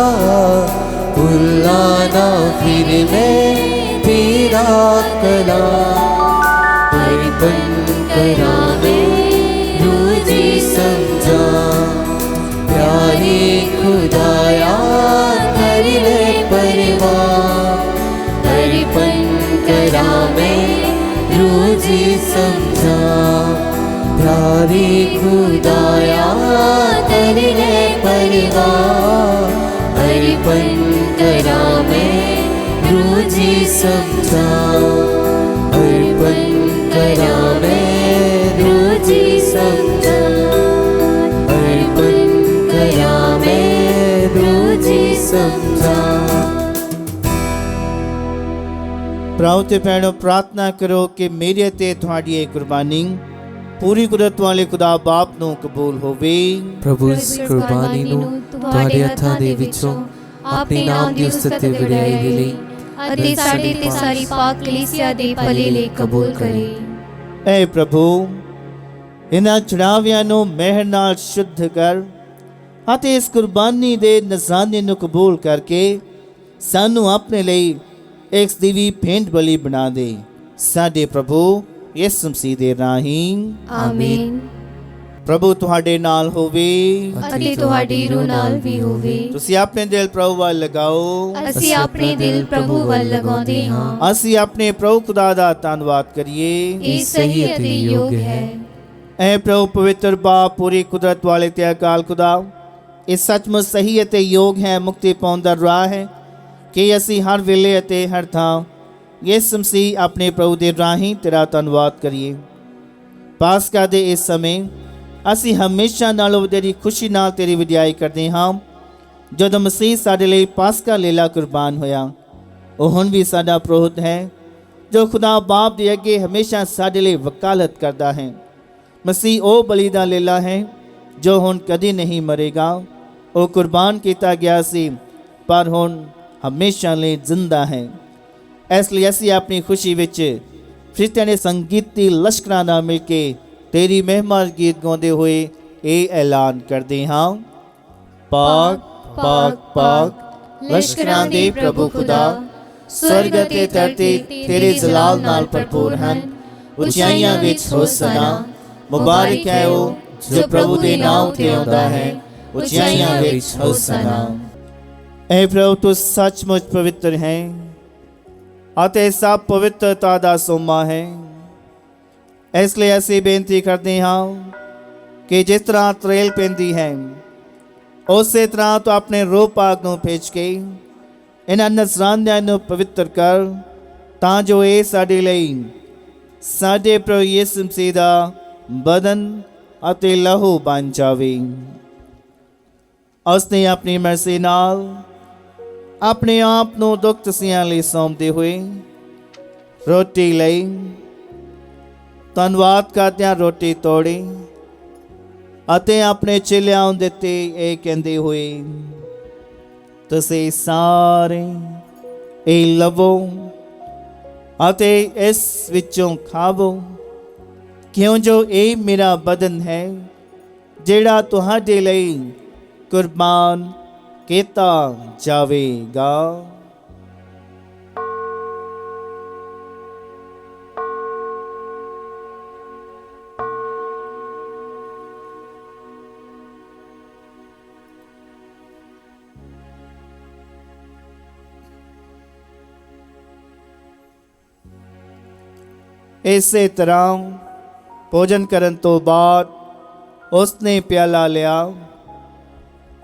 भुलाना फिर मैं तेरा कला, अर्पण करा मैं रोजी समझा। प्यारे खुदाया कर ले परवाह, अर्पण करा मैं रोजी समझा। प्यारे खुदाया कर ले परवाह, अर्पण करा मैं रोजी समझा। अर्पण करा मैं रोजी समझा, अर्पण करा मैं रोजी समझा। ਭਰਾਓ ਤੇ ਭੈਣੋ, ਪ੍ਰਾਰਥਨਾ ਕਰੋ ਕਿ ਮੇਰੇ ਤੇ ਤੁਹਾਡੀ ਇਹ ਕੁਰਬਾਨੀ ਪੂਰੀ ਕੁਦਰਤ ਵਾਲੇ ਖੁਦਾ ਬਾਪ ਨੂੰ ਕਬੂਲ ਹੋਵੇ। ਪ੍ਰਭੂ ਇਸ ਕੁਰਬਾਨੀ ਨੂੰ ਤੁਹਾਡੇ ਹੱਥਾਂ ਦੇ ਵਿੱਚੋਂ ਆਪਣੇ ਨਾਮ ਦੀ ਉਸਤਤ ਤੇ ਵਡਿਆਈ ਦੇ ਲਈ ਅਤੇ ਸਾਡੇ ਤੇ ਸਾਰੀ ਪਾਕ ਕਲੀਸਿਆ ਦੇ ਭਲੇ ਲਈ ਕਬੂਲ ਕਰੇ। ਐ ਪ੍ਰਭੂ, ਇਹਨਾਂ ਚੜਾਵਿਆਂ ਨੂੰ ਮਿਹਰ ਨਾਲ ਸ਼ੁੱਧ ਕਰ ਅਤੇ ਇਸ ਕੁਰਬਾਨੀ ਦੇ ਨਜ਼ਾਨੇ ਨੂੰ ਕਬੂਲ ਕਰਕੇ ਸਾਨੂੰ ਆਪਣੇ ਲਈ ਇੱਕ ਸਦੀਵੀ ਭੇਂਟ ਬਲੀ ਬਣਾ ਦੇ। ਸਾਡੇ ਪ੍ਰਭੂ ਯਿਸੂ ਮਸੀਹ ਦੇ ਰਾਹੀਂ ਆਮੀਨ। ਪ੍ਰਭੂ ਤੁਹਾਡੇ ਨਾਲ ਹੋਵੇ ਅਤੇ ਤੁਹਾਡੀ ਰੂਹ ਨਾਲ ਵੀ ਹੋਵੇ। ਤੁਸੀਂ ਆਪਣੇ ਦਿਲ ਪ੍ਰਭੂ ਵੱਲ ਲਗਾਓ। ਅਸੀਂ ਆਪਣੇ ਦਿਲ ਪ੍ਰਭੂ ਵੱਲ ਲਗਾਉਂਦੇ ਹਾਂ। ਅਸੀਂ ਆਪਣੇ ਪ੍ਰਭੂ ਖੁਦਾ ਦਾ ਧੰਨਵਾਦ ਕਰੀਏ। ਇਹ ਸਹੀ ਅਤੇ ਯੋਗ ਹੈ। ਐ ਪ੍ਰਭੂ ਪਵਿੱਤਰ ਬਾਪ, ਪੂਰੀ ਕੁਦਰਤ ਵਾਲੇ ਤੇ ਅਕਾਲ ਖੁਦਾ, ਇਹ ਸੱਚਮੁੱਚ ਸਹੀ ਅਤੇ ਯੋਗ ਹੈ, ਮੁਕਤੀ ਪਾਉਣ ਦਾ ਰਾਹ ਹੈ ਕਿ ਅਸੀਂ ਹਰ ਵੇਲੇ ਅਤੇ ਹਰ ਥਾਂ ਯਿਸੂ ਮਸੀਹ ਆਪਣੇ ਪ੍ਰਭੂ ਦੇ ਰਾਹੀਂ ਤੇਰਾ ਧੰਨਵਾਦ ਕਰੀਏ। ਪਾਸਕਾ ਦੇ ਇਸ ਸਮੇਂ ਅਸੀਂ ਹਮੇਸ਼ਾ ਨਾਲੋਂ ਵਧੇਰੀ ਖੁਸ਼ੀ ਨਾਲ ਤੇਰੀ ਵਡਿਆਈ ਕਰਦੇ ਹਾਂ। ਜਦੋਂ ਮਸੀਹ ਸਾਡੇ ਲਈ ਪਾਸਕਾ ਲੀਲਾ ਕੁਰਬਾਨ ਹੋਇਆ, ਉਹ ਹੁਣ ਵੀ ਸਾਡਾ ਪ੍ਰਭੂ ਹੈ, ਜੋ ਖੁਦਾ ਬਾਪ ਦੇ ਅੱਗੇ ਹਮੇਸ਼ਾ ਸਾਡੇ ਲਈ ਵਕਾਲਤ ਕਰਦਾ ਹੈ। ਮਸੀਹ ਉਹ ਬਲੀ ਦਾ ਲੀਲਾ ਹੈ ਜੋ ਹੁਣ ਕਦੇ ਨਹੀਂ ਮਰੇਗਾ। ਉਹ ਕੁਰਬਾਨ ਕੀਤਾ ਗਿਆ ਸੀ ਪਰ ਹੁਣ ਹਮੇਸ਼ਾ ਲਈ ਜ਼ਿੰਦਾ ਹੈ। ਇਸ ਲਈ ਅਸੀਂ ਆਪਣੀ ਖੁਸ਼ੀ ਵਿੱਚ ਫਰਿਸ਼ਤਿਆਂ ਦੇ ਸੰਗੀਤੀ ਲਸ਼ਕਰਾਂ ਨਾਲ ਮਿਲ ਕੇ ਤੇਰੀ ਮਹਿਮਾ ਗੀਤ ਗਾਉਂਦੇ ਹੋਏ ਇਹ ਐਲਾਨ ਕਰਦੇ ਹਾਂ। ਪਾਕ ਪਾਕ ਪਾਕ ਲਸ਼ਕਰਾਂ ਦੇ ਪ੍ਰਭੂ ਖੁਦਾ, ਸਵਰਗ ਅਤੇ ਧਰਤੀ ਤੇਰੇ ਜਲਾਲ ਨਾਲ ਭਰਪੂਰ ਹਨ। ਉਚਾਈਆਂ ਵਿੱਚ ਹੋਸਨਾ, ਮੁਬਾਰਕ ਹੈ ਉਹ ਜੋ ਪ੍ਰਭੂ ਦੇ ਨਾਮ ਤੇ ਆਉਂਦਾ ਹੈ। ਉਚਾਈਆਂ ਵਿੱਚ ਹੋਸਨਾ। ਐ ਪ੍ਰਭੂ, ਤੂੰ ਸੱਚਮੁੱਚ ਪਵਿੱਤਰ ਹੈ ਅਤੇ ਸਭ ਪਵਿੱਤਰਤਾ ਦਾ ਸੋਮਾ ਹੈ। ਇਸ ਲਈ ਅਸੀਂ ਬੇਨਤੀ ਕਰਦੇ ਹਾਂ ਕਿ ਜਿਸ ਤਰ੍ਹਾਂ ਤਰੇਲ ਪੈਂਦੀ ਹੈ, ਉਸੇ ਤਰ੍ਹਾਂ ਤੂੰ ਆਪਣੇ ਰੂਹ ਪਾਕ ਨੂੰ ਭੇਜ ਕੇ ਇਹਨਾਂ ਨਜ਼ਰਾਨਿਆਂ ਨੂੰ ਪਵਿੱਤਰ ਕਰ, ਤਾਂ ਜੋ ਇਹ ਸਾਡੇ ਲਈ ਸਾਡੇ ਪ੍ਰਭੂ ਯਿਸੂ ਮਸੀਹ ਦਾ ਬਦਨ ਅਤੇ ਲਹੂ ਬਣ ਜਾਵੇ। ਉਸਨੇ ਆਪਣੀ ਮਰਜ਼ੀ ਨਾਲ ਆਪਣੇ ਆਪ ਨੂੰ ਦੁੱਖ ਤਸੀਆਂ ਲਈ ਸੌਂਪਦੇ ਹੋਏ ਰੋਟੀ ਲਈ ਧੰਨਵਾਦ ਕਰਦਿਆਂ ਰੋਟੀ ਤੋੜੀ ਅਤੇ ਆਪਣੇ ਚੇਲਿਆਂ ਨੂੰ ਦਿੱਤੀ, ਇਹ ਕਹਿੰਦੇ ਹੋਏ, ਤੁਸੀਂ ਸਾਰੇ ਇਹ ਲਵੋ ਅਤੇ ਇਸ ਵਿੱਚੋਂ ਖਾਵੋ, ਕਿਉਂ ਜੋ ਇਹ ਮੇਰਾ ਬਦਨ ਹੈ ਜਿਹੜਾ ਤੁਹਾਡੇ ਲਈ ਕੁਰਬਾਨ ਕੀਤਾ ਜਾਵੇਗਾ। ਇਸੇ ਤਰ੍ਹਾਂ ਭੋਜਨ ਕਰਨ ਤੋਂ ਬਾਅਦ ਉਸਨੇ ਪਿਆਲਾ ਲਿਆ।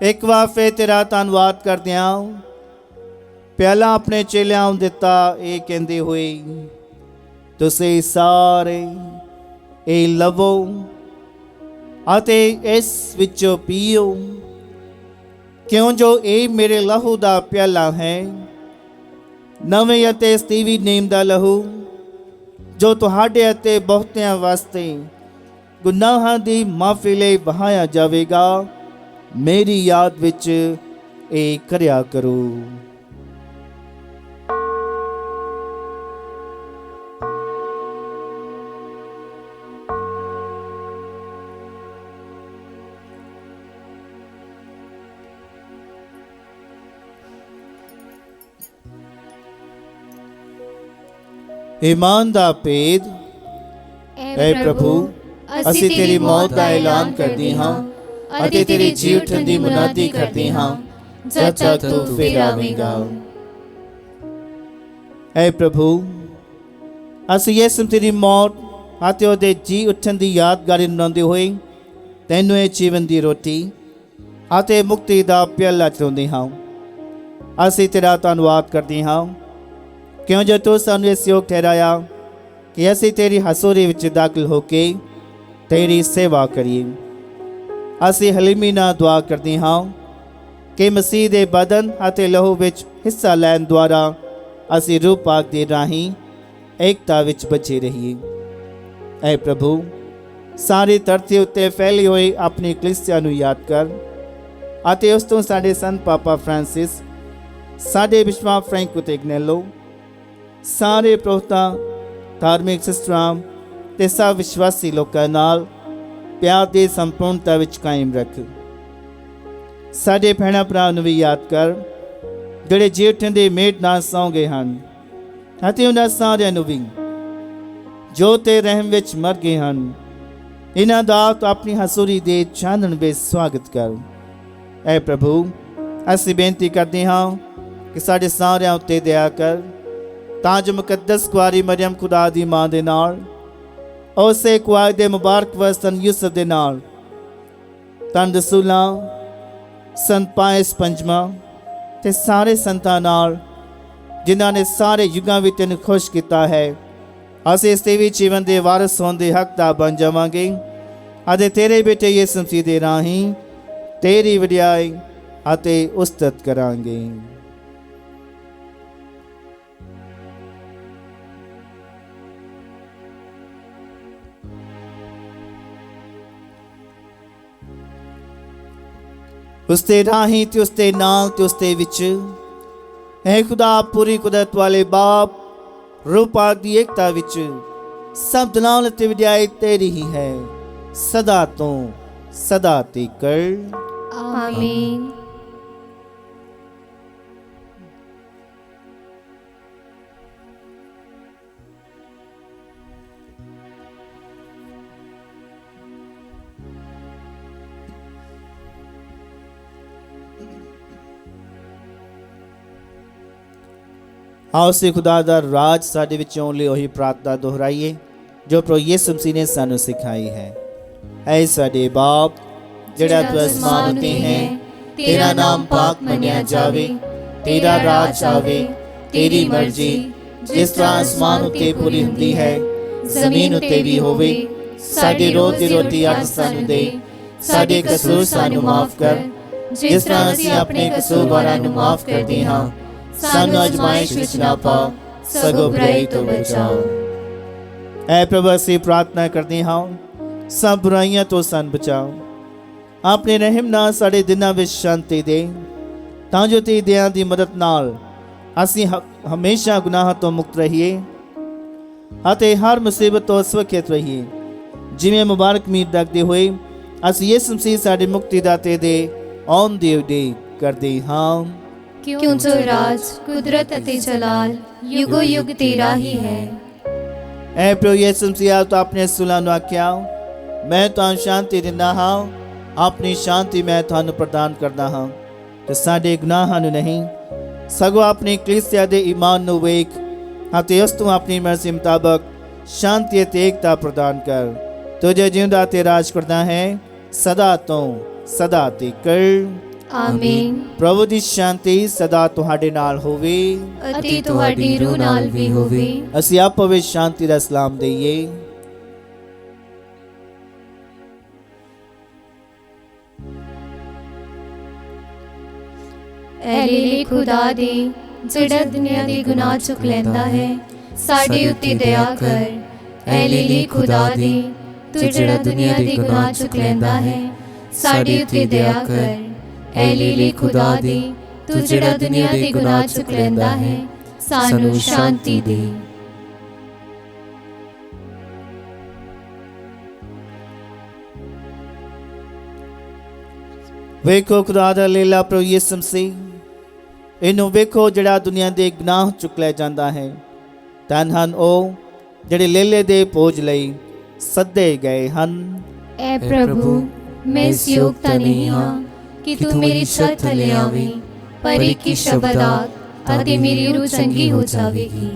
ਇੱਕ ਵਾਰ ਫਿਰ ਤੇਰਾ ਧੰਨਵਾਦ ਕਰਦਿਆਂ ਪਿਆਲਾ ਆਪਣੇ ਚੇਲਿਆਂ ਨੂੰ ਦਿੱਤਾ, ਇਹ ਕਹਿੰਦੇ ਹੋਏ, ਤੁਸੀਂ ਸਾਰੇ ਇਹ ਲਵੋ ਅਤੇ ਇਸ ਵਿੱਚੋਂ ਪੀਓ, ਕਿਉਂ ਜੋ ਇਹ ਮੇਰੇ ਲਹੂ ਦਾ ਪਿਆਲਾ ਹੈ, ਨਵੇਂ ਅਤੇ ਸਦੀਵੀ ਨੇਮ ਦਾ ਲਹੂ, ਜੋ ਤੁਹਾਡੇ ਅਤੇ ਬਹੁਤਿਆਂ ਵਾਸਤੇ ਗੁਨਾਹਾਂ ਦੀ ਮਾਫੀ ਲਈ ਵਹਾਇਆ ਜਾਵੇਗਾ। ਮੇਰੀ ਯਾਦ ਵਿੱਚ ਇਹ ਕਰਿਆ ਕਰੋ। ईमान दा भेद। ऐ प्रभु ਅਸੀਂ ਤੇਰੀ ਮੌਤ ਦਾ ਐਲਾਨ ਕਰਦੇ ਹਾਂ ਅਤੇ ਤੇਰੀ ਜੀ ਉੱਠਣ ਦੀ ਮੁਨਾਦੀ ਕਰਦੇ ਹਾਂ ਜਦ ਤੱਕ ਤੂੰ ਫਿਰ ਆਵੇਂਗਾ। ऐ प्रभु ਅਸੀਂ ਯਿਸੂ ਤੇਰੀ ਮੌਤ ਅਤੇ ਉਹਦੇ ਜੀ ਉੱਠਣ ਦੀ ਯਾਦਗਾਰੀ ਮਨਾਉਂਦੇ ਹੋਏ ਤੈਨੂੰ ਇਹ ਜੀਵਨ ਦੀ ਰੋਟੀ ਅਤੇ ਮੁਕਤੀ ਦਾ ਪਿਆਲਾ ਚੜਾਉਂਦੇ ਹਾਂ। ਅਸੀਂ ਤੇਰਾ ਧੰਨਵਾਦ ਕਰਦੇ ਹਾਂ ਕਿਉਂ ਜੋ ਤੂੰ ਸਾਨੂੰ ਇਸ ਯੋਗ ਠਹਿਰਾਇਆ ਕਿ ਅਸੀਂ ਤੇਰੀ ਹਜ਼ੂਰੀ ਵਿੱਚ ਦਾਖਲ ਹੋ ਕੇ ਤੇਰੀ ਸੇਵਾ ਕਰੀਏ। ਅਸੀਂ ਹਲੀਮੀ ਨਾਲ ਦੁਆ ਕਰਦੇ ਹਾਂ ਕਿ ਮਸੀਹ ਦੇ ਬਦਨ ਅਤੇ ਲਹੂ ਵਿੱਚ ਹਿੱਸਾ ਲੈਣ ਦੁਆਰਾ ਅਸੀਂ ਰੂਹ ਪਾਕ ਦੇ ਰਾਹੀਂ ਏਕਤਾ ਵਿੱਚ ਬਚੇ ਰਹੀਏ। ਐ ਪ੍ਰਭੂ ਸਾਰੀ ਧਰਤੀ ਉੱਤੇ ਫੈਲੀ ਹੋਈ ਆਪਣੀ ਕਲੀਸਿਆ ਨੂੰ ਯਾਦ ਕਰ ਅਤੇ ਉਸ ਤੋਂ ਸਾਡੇ ਸੰਤ ਪਾਪਾ ਫ੍ਰਾਂਸਿਸ, ਸਾਡੇ ਬਿਸ਼ਪ ਫ੍ਰੈਂਕੋ ਇਗਨੇਲੋ, ਸਾਰੇ ਪ੍ਰੋਫੈਟਾਂ, ਧਾਰਮਿਕ ਸਿਸਟਰਾਂ ਤੇ ਸਭ ਵਿਸ਼ਵਾਸੀ ਲੋਕਾਂ ਨਾਲ ਪਿਆਰ ਦੀ ਸੰਪੂਰਨਤਾ ਵਿੱਚ ਕਾਇਮ ਰੱਖ। ਸਾਡੇ ਭੈਣਾਂ ਭਰਾ ਨੂੰ ਵੀ ਯਾਦ ਕਰ ਜਿਹੜੇ ਜੀ ਉੱਠਣ ਦੀ ਮੇਟ ਨਾਲ ਸੌਂ ਗਏ ਹਨ ਅਤੇ ਉਹਨਾਂ ਸਾਰਿਆਂ ਨੂੰ ਵੀ ਜੋ ਤੇ ਰਹਿਮ ਵਿੱਚ ਮਰ ਗਏ ਹਨ। ਇਹਨਾਂ ਦਾ ਤੂੰ ਆਪਣੀ ਹਜ਼ੂਰੀ ਦੇ ਚਾਨਣ ਵਿੱਚ ਸਵਾਗਤ ਕਰ। ਐ ਪ੍ਰਭੂ ਅਸੀਂ ਬੇਨਤੀ ਕਰਦੇ ਹਾਂ ਕਿ ਸਾਡੇ ਸਾਰਿਆਂ ਉੱਤੇ ਦਇਆ ਕਰ ਤਾਂ ਜੋ ਮੁਕੱਦਸ ਕੁਆਰੀ ਮਰੀਮ ਖੁਦਾ ਦੀ ਮਾਂ ਦੇ ਨਾਲ ਉਸੇ ਕੁਆਰੀ ਦੇ ਮੁਬਾਰਕ ਵਸਨ ਯੂਸਫ ਦੇ ਨਾਲ ਧੰਨ ਰਸੂਲਾਂ, ਸੰਤ ਪਾਇਸ ਪੰਜਵਾਂ ਤੇ ਸਾਰੇ ਸੰਤਾਂ ਨਾਲ ਜਿਨ੍ਹਾਂ ਨੇ ਸਾਰੇ ਯੁੱਗਾਂ ਵਿੱਚ ਤੈਨੂੰ ਖੁਸ਼ ਕੀਤਾ ਹੈ ਅਸੀਂ ਇਸ ਵੀ ਜੀਵਨ ਦੇ ਵਾਰਿਸ ਹੋਣ ਦੇ ਹੱਕਦਾਰ ਬਣ ਜਾਵਾਂਗੇ ਅਤੇ ਤੇਰੇ ਬੇਟੇ ਯਿਸੂ ਮਸੀਹ ਦੇ ਰਾਹੀਂ ਤੇਰੀ ਵਡਿਆਈ ਅਤੇ ਉਸਤਤ ਕਰਾਂਗੇ। ਉਸਦੇ ਰਾਹੀਂ ਤੇ ਉਸਦੇ ਨਾਲ ਤੇ ਉਸਦੇ ਵਿੱਚ ਹੈ ਖੁਦਾ ਪੂਰੀ ਕੁਦਰਤ ਵਾਲੇ ਬਾਪ ਰੂਹ ਪਾਕ ਦੀ ਏਕਤਾ ਵਿੱਚ ਸਭ ਦਲਾਲ ਤੇ ਵਡਿਆਈ ਤੇਰੀ ਹੀ ਹੈ ਸਦਾ ਤੋਂ ਸਦਾ ਤੀਕ। ਆਮੀਨ। ਆਓ ਅਸੀਂ ਖੁਦਾ ਦਾ ਰਾਜ ਸਾਡੇ ਵਿੱਚ ਆਉਣ ਲਈ ਉਹੀ ਪ੍ਰਾਰਥਨਾ ਦੁਹਰਾਈਏ ਜੋ ਪ੍ਰਭੂ ਯਿਸੂ ਮਸੀਹ ਨੇ ਸਾਨੂੰ ਸਿਖਾਈ ਹੈ। ਐ ਸਾਡੇ ਬਾਪ ਜਿਹੜਾ ਤੂੰ ਅਸਮਾਨ ਉੱਤੇ ਹੈ, ਤੇਰਾ ਨਾਮ ਪਾਕ ਮੰਨਿਆ ਜਾਵੇ, ਤੇਰਾ ਰਾਜ ਆਵੇ, ਤੇਰੀ ਮਰਜ਼ੀ ਜਿਸ ਤਰ੍ਹਾਂ ਅਸਮਾਨ ਉੱਤੇ ਪੂਰੀ ਹੁੰਦੀ ਹੈ ਜ਼ਮੀਨ ਉੱਤੇ ਵੀ ਹੋਵੇ। ਸਾਡੀ ਰੋਜ਼ ਦੀ ਰੋਟੀ ਅੱਜ ਸਾਨੂੰ ਦੇ, ਸਾਡੇ ਕਸੂਰ ਸਾਨੂੰ ਮਾਫ ਕਰ ਜਿਸ ਤਰ੍ਹਾਂ ਅਸੀਂ ਆਪਣੇ ਕਸੂਰਵਾਰਾਂ ਨੂੰ ਮਾਫ ਕਰਦੇ ਹਾਂ। ਸਾਨੂੰ ਅਜ਼ਮਾਇਸ਼ ਵਿੱਚ ਨਾ ਪਾ ਸਗੋਂ ਬੁਰਾਈ ਤੋਂ ਬਚਾਓ। ਐ ਪ੍ਰਭੂ ਅਸੀਂ ਪ੍ਰਾਰਥਨਾ ਕਰਦੇ ਹਾਂ ਸਭ ਬੁਰਾਈਆਂ ਤੋਂ ਸਾਨੂੰ ਬਚਾਓ। ਆਪਣੇ ਰਹਿਮ ਨਾਲ ਸਾਡੇ ਦਿਨਾਂ ਵਿੱਚ ਸ਼ਾਂਤੀ ਦੇ ਤਾਂ ਜੋ ਤੇਰੀ ਦਇਆ ਦੀ ਮਦਦ ਨਾਲ ਅਸੀਂ ਹਮੇਸ਼ਾ ਗੁਨਾਹਾਂ ਤੋਂ ਮੁਕਤ ਰਹੀਏ ਅਤੇ ਹਰ ਮੁਸੀਬਤ ਤੋਂ ਸੁਰੱਖਿਅਤ ਰਹੀਏ। ਜਿਵੇਂ ਮੁਬਾਰਕ ਉਮੀਦ ਰੱਖਦੇ ਹੋਏ ਅਸੀਂ ਯਿਸੂ ਮਸੀਹ ਸਾਡੇ ਮੁਕਤੀਦਾਤੇ ਦੇ ਆਉਣ ਦੀ ਉਡੀਕ ਕਰਦੇ ਹਾਂ। ਕਿਉਂ ਜੋ ਰਾਜ, ਕੁਦਰਤ ਅਤੇ ਜਲਾਲ ਯੁਗੋ ਯੁਗ ਤੇਰਾ ਹੀ ਹੈ। ਐ ਪ੍ਰਭੂ ਯਿਸੂ ਮਸੀਹ ਤੂੰ ਆਪਣੇ ਰਸੂਲਾਂ ਨੂੰ ਆਖਿਆ ਮੈਂ ਤੁਹਾਨੂੰ ਸ਼ਾਂਤੀ ਦਿੰਦਾ ਹਾਂ, ਆਪਣੀ ਸ਼ਾਂਤੀ ਮੈਂ ਤੁਹਾਨੂੰ ਪ੍ਰਦਾਨ ਕਰਦਾ ਹਾਂ ਤੇ ਸਾਡੇ ਗੁਨਾਹਾਂ ਨੂੰ ਨਹੀਂ ਸਗੋਂ ਆਪਣੀ ਕਲੀਸਿਆ ਦੇ ਈਮਾਨ ਨੂੰ ਵੇਖ ਅਤੇ ਉਸ ਤੋਂ ਆਪਣੀ ਮਰਜ਼ੀ ਮੁਤਾਬਕ ਸ਼ਾਂਤੀ ਅਤੇ ਏਕਤਾ ਪ੍ਰਦਾਨ ਕਰ। ਤੂੰ ਜੋ ਜਿਉਂਦਾ ਤੇ ਰਾਜ ਕਰਦਾ ਹੈ ਸਦਾ ਤੋਂ ਸਦਾ ਤੀਕ। ਆਮੀਨ। ਪ੍ਰਭੂ ਦੀ ਸ਼ਾਂਤੀ ਸਦਾ ਤੁਹਾਡੇ ਨਾਲ ਹੋਵੇ ਅਤੇ ਤੁਹਾਡੀ ਰੂਹ ਨਾਲ ਵੀ ਹੋਵੇ। ਅਸੀਂ ਆਪੋ ਵਿੱਚ ਸ਼ਾਂਤੀ ਦਾ ਸਲਾਮ ਦਈਏ। ਐ ਲੀਲੇ ਖੁਦਾ ਦੇ ਜਿਹੜਾ ਦੁਨੀਆ ਦੇ ਗੁਨਾਹ ਚੁੱਕ ਲੈਂਦਾ ਹੈ ਸਾਡੇ ਉੱਤੇ ਦਇਆ ਕਰ। ਐ ਲੀਲੇ ਖੁਦਾ ਦੇ ਤੂੰ ਜਿਹੜਾ ਦੁਨੀਆ ਦੇ ਗੁਨਾਹ ਚੁੱਕ ਲੈਂਦਾ ਹੈ ਸਾਡੇ ਉੱਤੇ ਦਇਆ ਕਰ। ਐ ਲੀਲੇ ਖੁਦਾ ਦੇ ਤੂੰ ਜਿਹੜਾ ਦੁਨੀਆ ਦੇ ਗੁਨਾਹ ਚੁੱਕ ਲੈਂਦਾ ਹੈ ਸਾਨੂੰ ਸ਼ਾਂਤੀ ਦੇ। ਵੇਖੋ ਖੁਦਾ ਦਾ ਲੀਲਾ ਪ੍ਰਭੂ ਯਿਸੂ ਮਸੀਹ, ਇਹਨੂੰ ਵੇਖੋ ਜਿਹੜਾ ਦੁਨੀਆ ਦੇ ਗੁਨਾਹ ਚੁੱਕ ਲੈ ਜਾਂਦਾ ਹੈ ਧੰਨ ਹਨ ਉਹ ਜਿਹੜੇ ਲੇਲੇ ਦੇ ਭੋਜ ਲਈ ਸੱਦੇ ਗਏ ਹਨ। ਐ ਪ੍ਰਭੂ, ਮੈਂ ਇਸ ਯੋਗਤਾ ਨਹੀਂ ਹਾਂ ਕਿ ਤੂੰ ਮੇਰੀ ਛੱਤ ਥੱਲੇ ਆਵੇਂ, ਪਰ ਇੱਕ ਹੀ ਸ਼ਬਦ ਆਖ ਅਤੇ ਮੇਰੀ ਰੂਹ ਚੰਗੀ ਹੋ ਜਾਵੇਗੀ।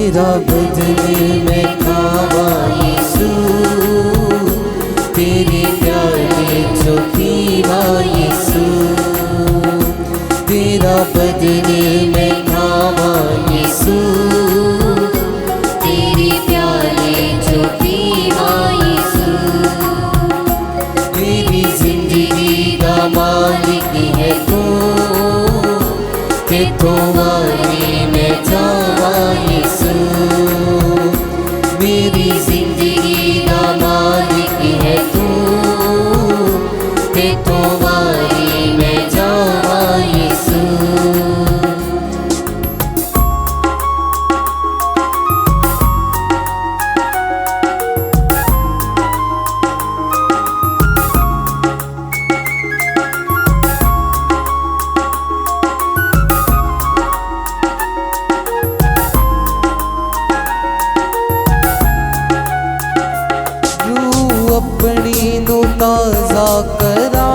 तेरा बदन मैं खावा यीशु, तेरे प्यारे जो पीवा यीशु। तेरा बदन मैं खावा यीशु, तेरे प्यारे जो पीवा यीशु। मेरी जिंदगी का मालिक है तू, ते तुम्हारी मैं जावा यीशु। मेरी जिंदगी का मालिक है तू, ते तुम्हारी मैं जावा यीशु। अपनी नू ताज़ा करा,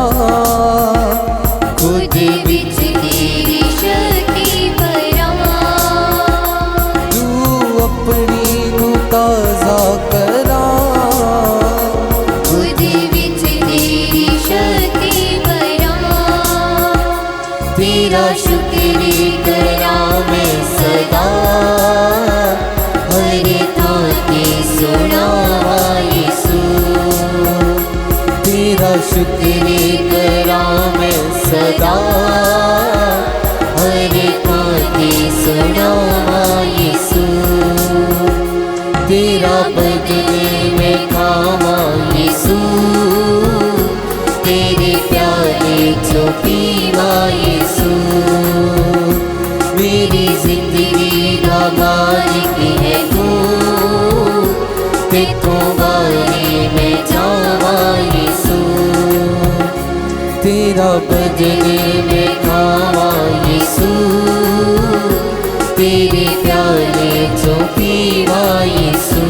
खुद विच तेरी शक्ति भरा। तू अपनी नू ताज़ा करा, खुद विच तेरी शक्ति भरा। तेरा शुक्र करा मैं सदा, हर थां ते सुनावा यीशु। तेरा शुक्र करा मैं सदा, हर थां ते सुनावा यीशु। तेरा बदन मैं खावा यीशु, तेरे प्यारे जो पीवा यीशु। मेरी जिंदगी का मालिक है तू, ते तुम्हारे मैं जावा यीशु। तेरा बदन मैं खावा यीशु, तेरे प्यारे जो पीवा यीशु।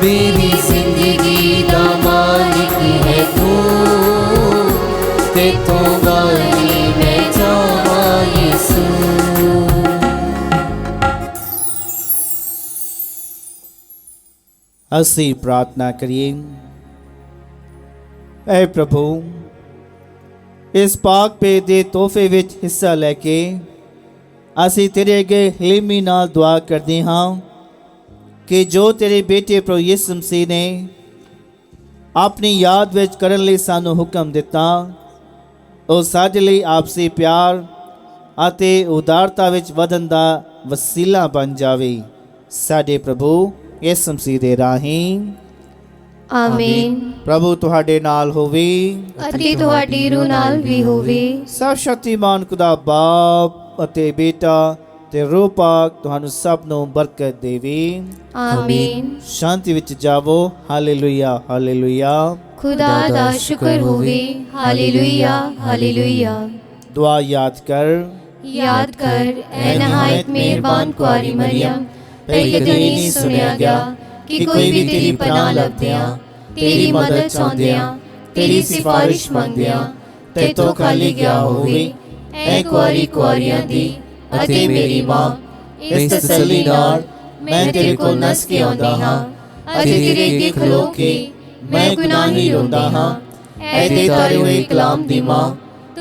मेरी जिंदगी का मालिक है तू, ते तुम्हारी मैं जावा यीशु। ਅਸੀਂ ਪ੍ਰਾਰਥਨਾ ਕਰੀਏ। ਐ ਪ੍ਰਭੂ, ਇਸ ਪਾਕ ਭੇਦ ਦੇ ਤੋਹਫੇ ਵਿੱਚ ਹਿੱਸਾ ਲੈ ਕੇ ਅਸੀਂ ਤੇਰੇ ਅੱਗੇ ਹਲੀਮੀ ਨਾਲ ਦੁਆ ਕਰਦੇ ਹਾਂ ਕਿ ਜੋ ਤੇਰੇ ਬੇਟੇ ਪ੍ਰਭੂ ਯਿਸੂ ਮਸੀਹ ਨੇ ਆਪਣੀ ਯਾਦ ਵਿੱਚ ਕਰਨ ਲਈ ਸਾਨੂੰ ਹੁਕਮ ਦਿੱਤਾ, ਉਹ ਸਾਡੇ ਲਈ ਆਪਸੀ ਪਿਆਰ ਅਤੇ ਉਦਾਰਤਾ ਵਿੱਚ ਵਧਣ ਦਾ ਵਸੀਲਾ ਬਣ ਜਾਵੇ। ਸਾਡੇ ਪ੍ਰਭੂ ਯਿਸੂ ਮਸੀਹ ਦੇ ਰਾਹੀਂ ਆਮੀਨ। ਪ੍ਰਭੂ ਤੁਹਾਡੇ ਨਾਲ ਹੋਵੇ ਅਤੇ ਤੁਹਾਡੀ ਰੂਹ ਨਾਲ ਵੀ ਹੋਵੇ। ਸਭ ਸ਼ਕਤੀਮਾਨ ਖੁਦਾ ਬਾਪ ਅਤੇ ਬੇਟਾ ਤੇ ਰੂਹ ਪਾਕ ਤੁਹਾਨੂੰ ਸਭ ਨੂੰ ਬਰਕਤ ਦੇਵੇ। ਆਮੀਨ। ਸ਼ਾਂਤੀ ਵਿੱਚ ਜਾਵੋ। Hallelujah, hallelujah. खुदा दा शुक्र होवे। Hallelujah, hallelujah. दुआ याद कर ए नहायत मेहरबान कुआरी मरियम, तेरी कदी नहीं सुनिया गया कि कोई भी तेरी पनाह लभदियां, तेरी मदद चाहुंदियां, तेरी सिफारिश मंगदियां ते तो खाली गया होवे। ए कुआरी कुआरियां दी अते मेरी मां, इस तसल्ली नाल मैं तेरे कोल नस के आउंदा हां अते तेरे अगे खलो के मैं गुनाही रोंदा हां। ऐ ते तारे होए कलाम दी मां,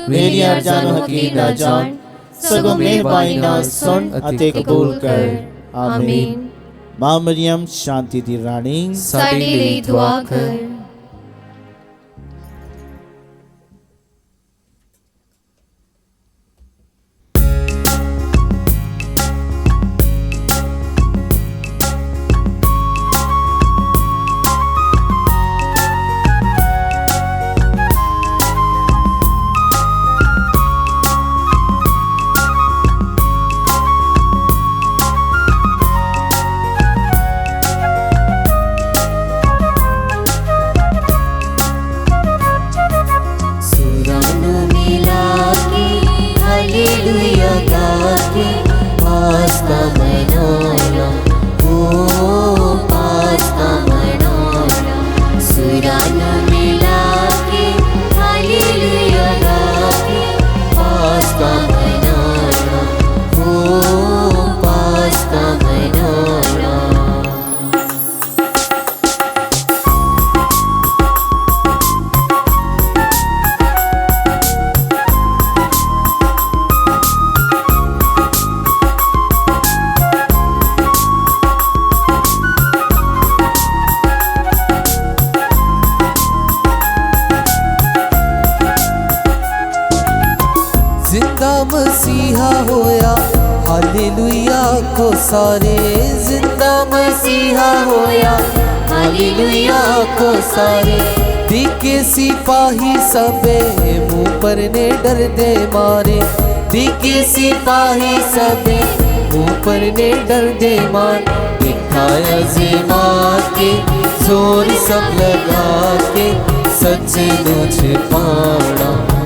मेरी अर्ज़ां नूं हकीर ना जान, सगों मेहरबानी नाल सुन अते कबूल कर। आमीन। मां मरियम शांति दी रानी साडे लई दुआ कर। हालेलुया को सारे जिंदा मसीहा होया, हालेलुया को सारे दिखे सिपाही सबे मुंह पर ने डर दे मारे, दिखे सिपाही सबे मुंह पर ने डर दे मार, दिखाया ज़िमा के जोर सब लगा के सच नो छिपाना।